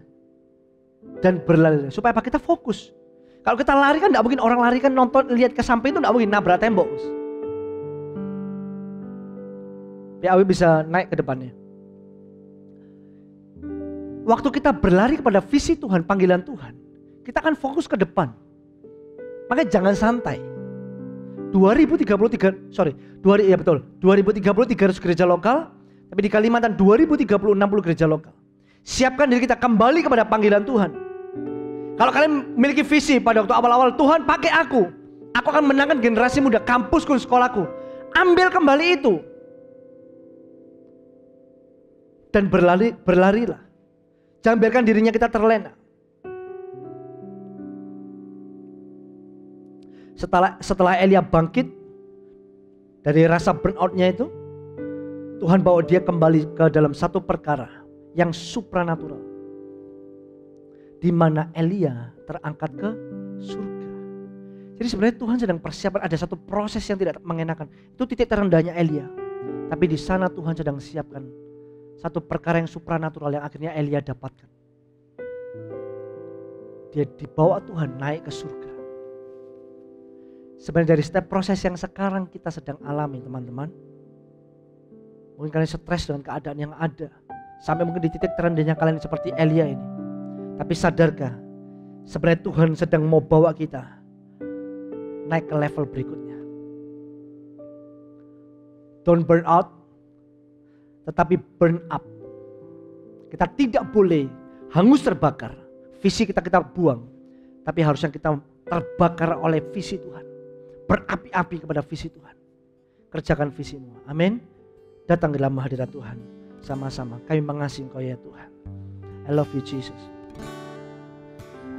Dan berlarilah. Supaya apa? Kita fokus. Kalau kita lari kan gak mungkin orang lari kan nonton lihat ke samping itu gak mungkin nabrak tembok. PAW bisa naik ke depannya. Waktu kita berlari kepada visi Tuhan, panggilan Tuhan, kita akan fokus ke depan. Makanya jangan santai. 2033 harus gereja lokal, tapi di Kalimantan 2030 60 gereja lokal. Siapkan diri kita kembali kepada panggilan Tuhan. Kalau kalian memiliki visi pada waktu awal-awal, Tuhan pakai aku akan menangkan generasi muda, kampusku, sekolahku. Ambil kembali itu. Dan berlarilah. Jangan biarkan dirinya kita terlena. Setelah Elia bangkit dari rasa burnout-nya itu, Tuhan bawa dia kembali ke dalam satu perkara yang supranatural. Di mana Elia terangkat ke surga. Jadi sebenarnya Tuhan sedang persiapkan, ada satu proses yang tidak mengenakan. Itu titik terendahnya Elia. Tapi di sana Tuhan sedang siapkan satu perkara yang supranatural yang akhirnya Elia dapatkan. Dia dibawa Tuhan naik ke surga. Sebenarnya dari setiap proses yang sekarang kita sedang alami teman-teman. Mungkin kalian stres dengan keadaan yang ada. Sampai mungkin di titik terendahnya kalian seperti Elia ini. Tapi sadarkah sebenarnya Tuhan sedang mau bawa kita naik ke level berikutnya. Don't burn out, tetapi burn up. Kita tidak boleh hangus terbakar. Visi kita buang. Tapi harusnya kita terbakar oleh visi Tuhan. Berapi-api kepada visi Tuhan. Kerjakan visimu. Amin. Datang ke dalam hadirat Tuhan. Sama-sama. Kami mengasihi Engkau ya Tuhan. I love you Jesus.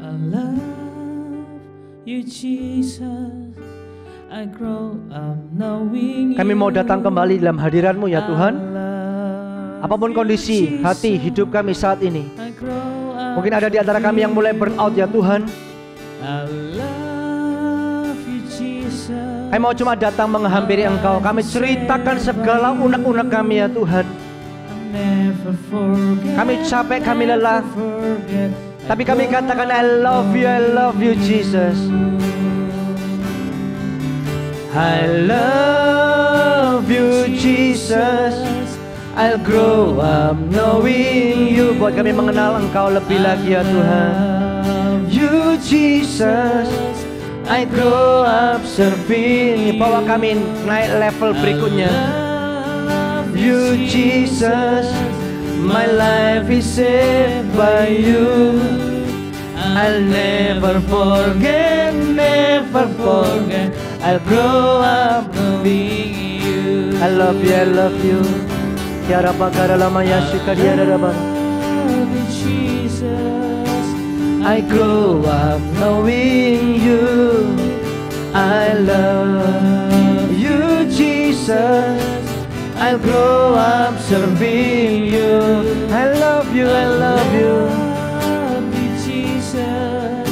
I love you Jesus. I grow up knowing you. Kami mau datang kembali dalam hadirat-Mu ya Tuhan. Apapun kondisi hati hidup kami saat ini. Mungkin ada di antara kami yang mulai burn out ya Tuhan. Kami mau cuma datang menghampiri Engkau. Kami ceritakan segala unek-unek kami ya Tuhan. Kami capek, kami lelah. Tapi kami katakan I love you Jesus. I love you Jesus. I'll grow up knowing you. Buat kami mengenal Engkau lebih lagi ya Tuhan. You Jesus, I grow up serving. Bawa kami naik level berikutnya. You Jesus, my life is saved by you. I'll never forget, never forget. I'll grow up knowing you. I love you. Tiara bakara lama yashika diara rabang. Jesus, I grow up knowing you. I love you, Jesus. I'll grow up serving you. I love you, Jesus.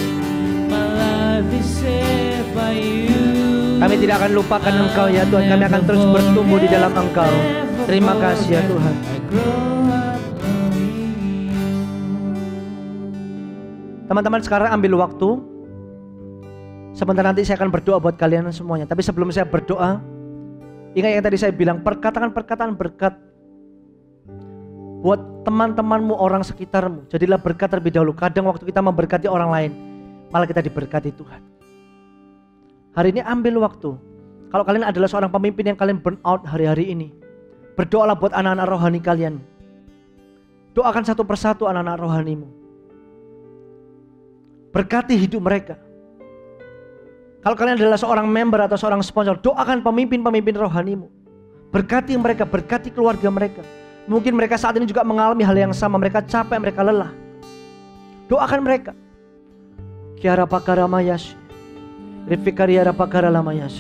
My life is saved by you. Kami tidak akan lupakan Engkau ya Tuhan. Kami akan terus bertumbuh di dalam Engkau. Terima kasih ya Tuhan. Teman-teman sekarang ambil waktu Sebentar nanti saya akan berdoa buat kalian semuanya. Tapi sebelum saya berdoa, ingat yang tadi saya bilang, perkataan-perkataan berkat buat teman-temanmu, orang sekitarmu. Jadilah berkat terlebih dahulu. Kadang waktu kita memberkati orang lain, malah kita diberkati Tuhan. Hari ini ambil waktu. Kalau kalian adalah seorang pemimpin yang kalian burn out hari-hari ini, berdoalah buat anak-anak rohani kalian. Doakan satu persatu anak-anak rohanimu. Berkati hidup mereka. Kalau kalian adalah seorang member atau seorang sponsor, doakan pemimpin-pemimpin rohanimu. Berkati mereka, berkati keluarga mereka. Mungkin mereka saat ini juga mengalami hal yang sama. Mereka capek, mereka lelah. Doakan mereka. Kiara pakara mayas. Rifikariara pakara lamayas.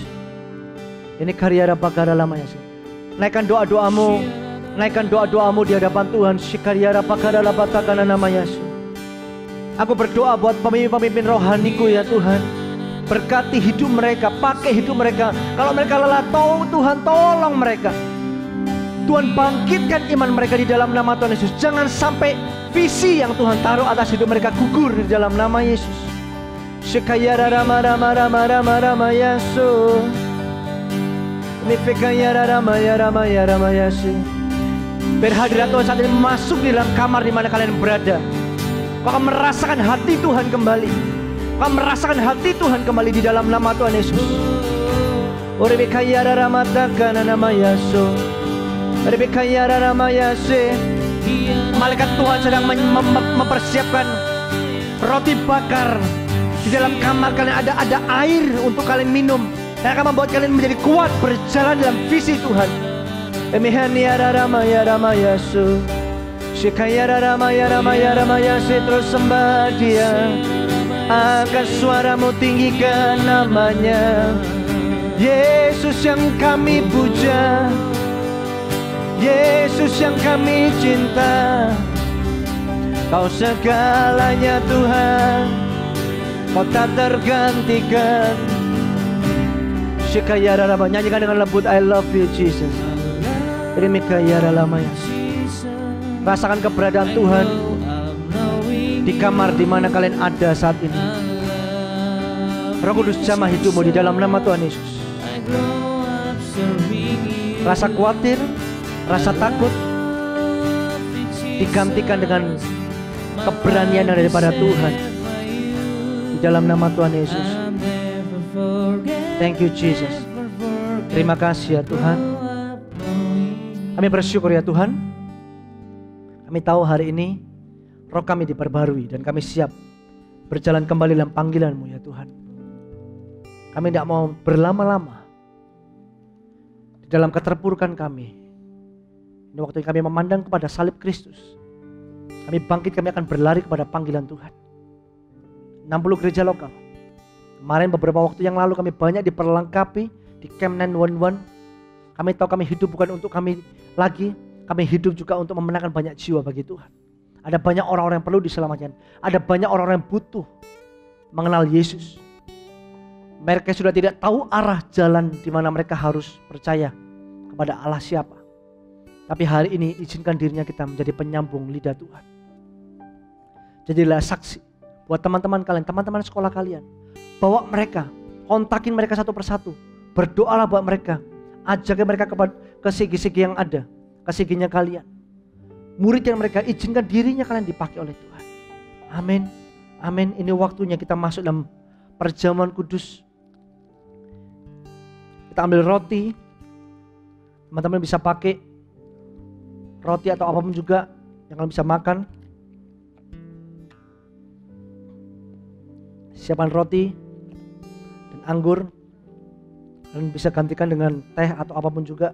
Ini kariara pakara lamayas. Naikkan doa-doamu. Naikkan doa-doamu di hadapan Tuhan. Shikariara pakara labatakana namayas. Aku berdoa buat pemimpin-pemimpin rohaniku ya Tuhan. Berkati hidup mereka, pakai hidup mereka. Kalau mereka lelah, Tuhan tolong mereka. Tuhan bangkitkan iman mereka di dalam nama Tuhan Yesus. Jangan sampai visi yang Tuhan taruh atas hidup mereka gugur di dalam nama Yesus. Shikayara rama rama rama rama rama yasu. Nifekayara rama ya rama ya rama yasu. Berhadirat Tuhan saat ini masuk di dalam kamar di mana kalian berada. Kau akan merasakan hati Tuhan kembali. Kau merasakan hati Tuhan kembali di dalam nama Tuhan Yesus. Orebekayara ramatakana nama Yesus. Orebekayara nama Yesus. Malaikat Tuhan sedang mempersiapkan roti bakar. Di dalam kamar kalian ada air untuk kalian minum. Dan akan membuat kalian menjadi kuat berjalan dalam visi Tuhan. Emihaniara ramaya ramaya Yesus. Shikayara ramaya ramaya ramaya Yesus. Terus sembah Dia. Angkat suaramu, tinggikan namanya. Yesus yang kami puja, Yesus yang kami cinta. Kau segalanya Tuhan, Kau tak tergantikan. Shikayara rama, nyanyikan dengan lembut, I love you Jesus. Rimikayara lamaya. Rasakan keberadaan Tuhan di kamar di mana kalian ada saat ini. Roh Kudus jamah hidupmu di dalam nama Tuhan Yesus. Rasa khawatir, rasa takut digantikan dengan keberanian yang daripada Tuhan di dalam nama Tuhan Yesus. Thank you Jesus. Terima kasih ya Tuhan. Kami bersyukur ya Tuhan. Kami tahu hari ini roh kami diperbarui dan kami siap berjalan kembali dalam panggilan-Mu ya Tuhan. Kami tidak mau berlama-lama di dalam keterpurukan kami. Ini waktu kami memandang kepada salib Kristus. Kami bangkit, kami akan berlari kepada panggilan Tuhan. 60 gereja lokal. Kemarin beberapa waktu yang lalu kami banyak diperlengkapi di Camp 911. Kami tahu kami hidup bukan untuk kami lagi. Kami hidup juga untuk memenangkan banyak jiwa bagi Tuhan. Ada banyak orang-orang yang perlu diselamatkan. Ada banyak orang-orang yang butuh mengenal Yesus. Mereka sudah tidak tahu arah jalan di mana mereka harus percaya kepada Allah siapa. Tapi hari ini izinkan dirinya kita menjadi penyambung lidah Tuhan. Jadilah saksi buat teman-teman kalian, teman-teman sekolah kalian. Bawa mereka, kontakin mereka satu persatu. Berdoalah buat mereka. Ajakin mereka ke segi-segi yang ada, ke seginya kalian. Murid yang mereka, izinkan dirinya kalian dipakai oleh Tuhan. Amin. Amin. Ini waktunya kita masuk dalam perjamuan kudus. Kita ambil roti. Teman-teman bisa pakai roti atau apapun juga yang kalian bisa makan. Siapkan roti dan anggur. Kalian bisa gantikan dengan teh atau apapun juga.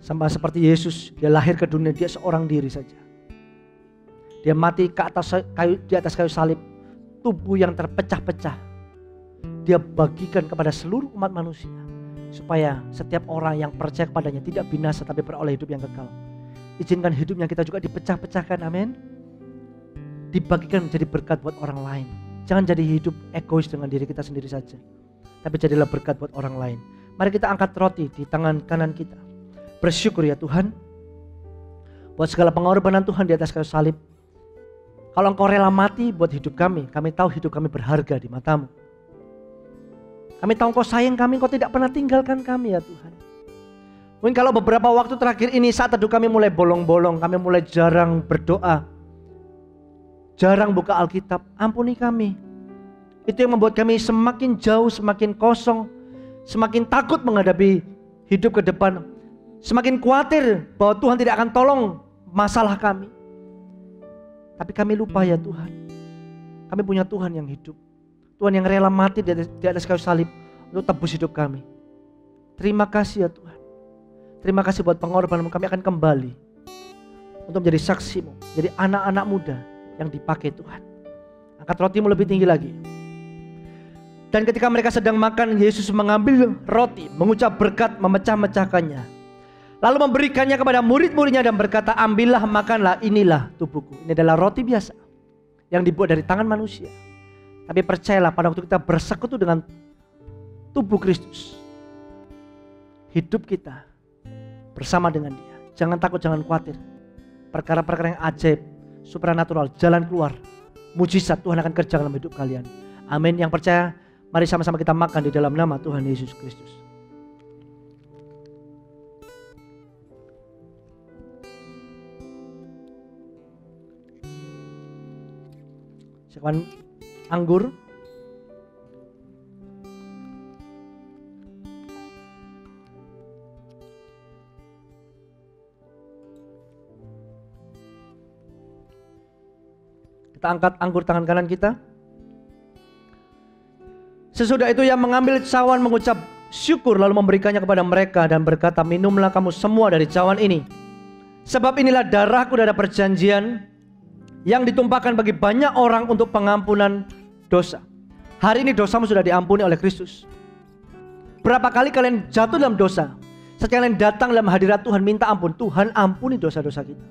Sama seperti Yesus, Dia lahir ke dunia, Dia seorang diri saja. Dia mati di atas kayu salib. Tubuh yang terpecah-pecah Dia bagikan kepada seluruh umat manusia, supaya setiap orang yang percaya kepadanya tidak binasa tapi beroleh hidup yang kekal. Izinkan hidupnya kita juga dipecah-pecahkan, amin. Dibagikan menjadi berkat buat orang lain. Jangan jadi hidup egois dengan diri kita sendiri saja, tapi jadilah berkat buat orang lain. Mari kita angkat roti di tangan kanan kita. Bersyukur ya Tuhan buat segala pengorbanan Tuhan di atas kayu salib. Kalau Engkau rela mati buat hidup kami tahu hidup kami berharga di mata-Mu. Kami tahu Engkau sayang kami, Engkau tidak pernah tinggalkan kami ya Tuhan. Mungkin kalau beberapa waktu terakhir ini saat teduh kami mulai bolong-bolong, kami mulai jarang berdoa, jarang buka Alkitab, ampuni kami. Itu yang membuat kami semakin jauh, semakin kosong, semakin takut menghadapi hidup ke depan, semakin khawatir bahwa Tuhan tidak akan tolong masalah kami. Tapi kami lupa ya Tuhan, kami punya Tuhan yang hidup, Tuhan yang rela mati di atas kayu salib untuk tebus hidup kami. Terima kasih ya Tuhan. Terima kasih buat pengorbanan-Mu. Kami akan kembali untuk menjadi saksi-Mu, jadi anak-anak muda yang dipakai Tuhan. Angkat rotimu lebih tinggi lagi. Dan ketika mereka sedang makan, Yesus mengambil roti, mengucap berkat, memecah-mecahkannya, lalu memberikannya kepada murid-muridnya dan berkata, ambillah, makanlah, inilah tubuhku. Ini adalah roti biasa yang dibuat dari tangan manusia. Tapi percayalah, pada waktu kita bersekutu dengan tubuh Kristus, hidup kita bersama dengan Dia. Jangan takut, jangan khawatir. Perkara-perkara yang ajaib, supranatural, jalan keluar, mujizat Tuhan akan kerja dalam hidup kalian. Amin. Yang percaya, mari sama-sama kita makan di dalam nama Tuhan Yesus Kristus. Sekawan anggur. Kita angkat anggur tangan kanan kita. Sesudah itu ia mengambil cawan, mengucap syukur, lalu memberikannya kepada mereka dan berkata, minumlah kamu semua dari cawan ini, sebab inilah darahku, darah perjanjian yang ditumpahkan bagi banyak orang untuk pengampunan dosa. Hari ini dosamu sudah diampuni oleh Kristus. Berapa kali kalian jatuh dalam dosa, setelah kalian datang dalam hadirat Tuhan minta ampun, Tuhan ampuni dosa-dosa kita.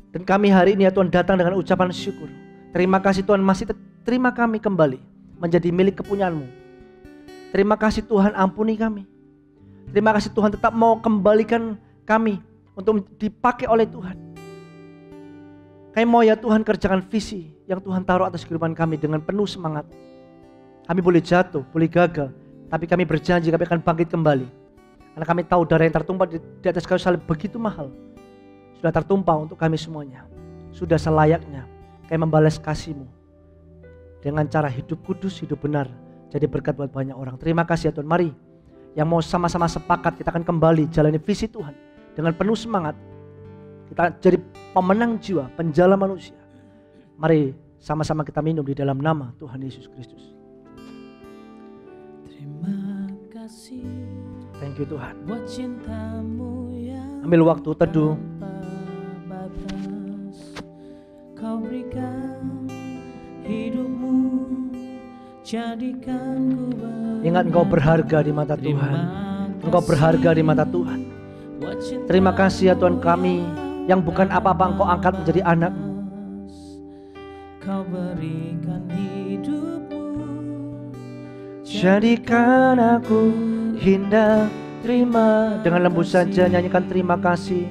Dan kami hari ini ya Tuhan datang dengan ucapan syukur. Terima kasih Tuhan masih terima kami kembali menjadi milik kepunyaan-Mu. Terima kasih Tuhan, ampuni kami. Terima kasih Tuhan tetap mau kembalikan kami untuk dipakai oleh Tuhan. Kami mau ya Tuhan kerjakan visi yang Tuhan taruh atas kehidupan kami dengan penuh semangat. Kami boleh jatuh, boleh gagal, tapi kami berjanji kami akan bangkit kembali. Karena kami tahu darah yang tertumpah di atas kayu salib begitu mahal. Sudah tertumpah untuk kami semuanya. Sudah selayaknya kami membalas kasih-Mu dengan cara hidup kudus, hidup benar, jadi berkat buat banyak orang. Terima kasih ya Tuhan. Mari yang mau sama-sama sepakat, kita akan kembali jalani visi Tuhan dengan penuh semangat. Kita jadi pemenang jiwa, penjala manusia. Mari sama-sama kita minum di dalam nama Tuhan Yesus Kristus. Terima kasih. Thank you Tuhan. Buat cinta-Mu yang Ambil waktu teduh. Kau berikan hidupmu, jadikan ku Ingat engkau berharga di mata Tuhan. Engkau berharga di mata Tuhan. Terima kasih ya Tuhan, kami yang bukan apa-apa Engkau angkat menjadi anak-Mu. Kau berikan hidupmu, jadikan aku indah. Terima, dengan lembut saja nyanyikan terima kasih,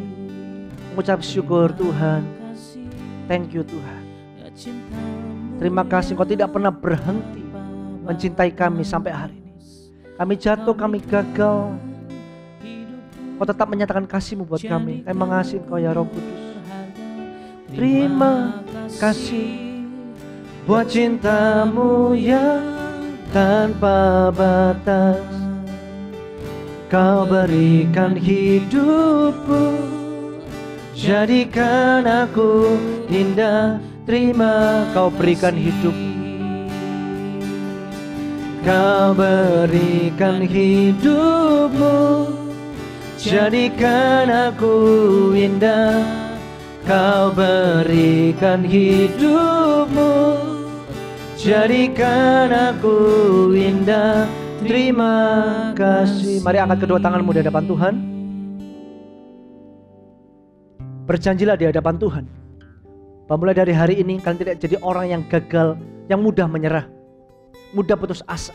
mengucap syukur Tuhan. Thank you Tuhan. Terima kasih Engkau tidak pernah berhenti mencintai kami sampai hari ini. Kami jatuh, kami gagal, Engkau tetap menyatakan kasih-Mu buat kami. Kami mengasihi Engkau ya Roh Kudus. Terima kasih buat cinta-Mu yang tanpa batas. Kau berikan hidupku, jadikan aku indah. Terima, Kau berikan hidup. Kau berikan hidupmu, jadikan aku indah. Kau berikan hidupmu, jadikan aku indah. Terima kasih. Mari angkat kedua tanganmu di hadapan Tuhan. Berjanjilah di hadapan Tuhan bahwa mulai dari hari ini kalian tidak jadi orang yang gagal, yang mudah menyerah, mudah putus asa.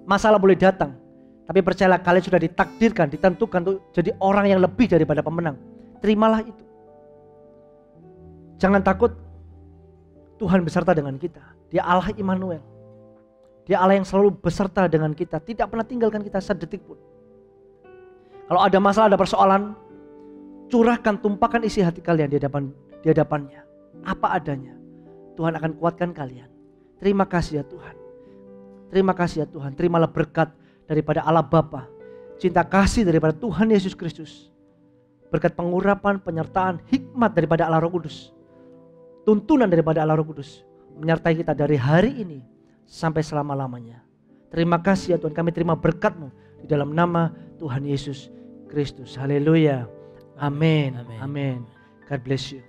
Masalah boleh datang, tapi percayalah kalian sudah ditakdirkan, ditentukan untuk jadi orang yang lebih daripada pemenang. Terimalah itu. Jangan takut, Tuhan beserta dengan kita. Dia Allah Immanuel. Dia Allah yang selalu beserta dengan kita, tidak pernah tinggalkan kita sedetik pun. Kalau ada masalah, ada persoalan, curahkan, tumpahkan isi hati kalian di hadapannya. Apa adanya. Tuhan akan kuatkan kalian. Terima kasih ya Tuhan. Terima kasih ya Tuhan. Terimalah berkat daripada Allah Bapa, cinta kasih daripada Tuhan Yesus Kristus, berkat pengurapan, penyertaan, hikmat daripada Allah Roh Kudus, tuntunan daripada Allah Roh Kudus menyertai kita dari hari ini sampai selama-lamanya. Terima kasih ya Tuhan, kami terima berkat-Mu di dalam nama Tuhan Yesus Kristus. Haleluya. Amin. Amin. God bless you.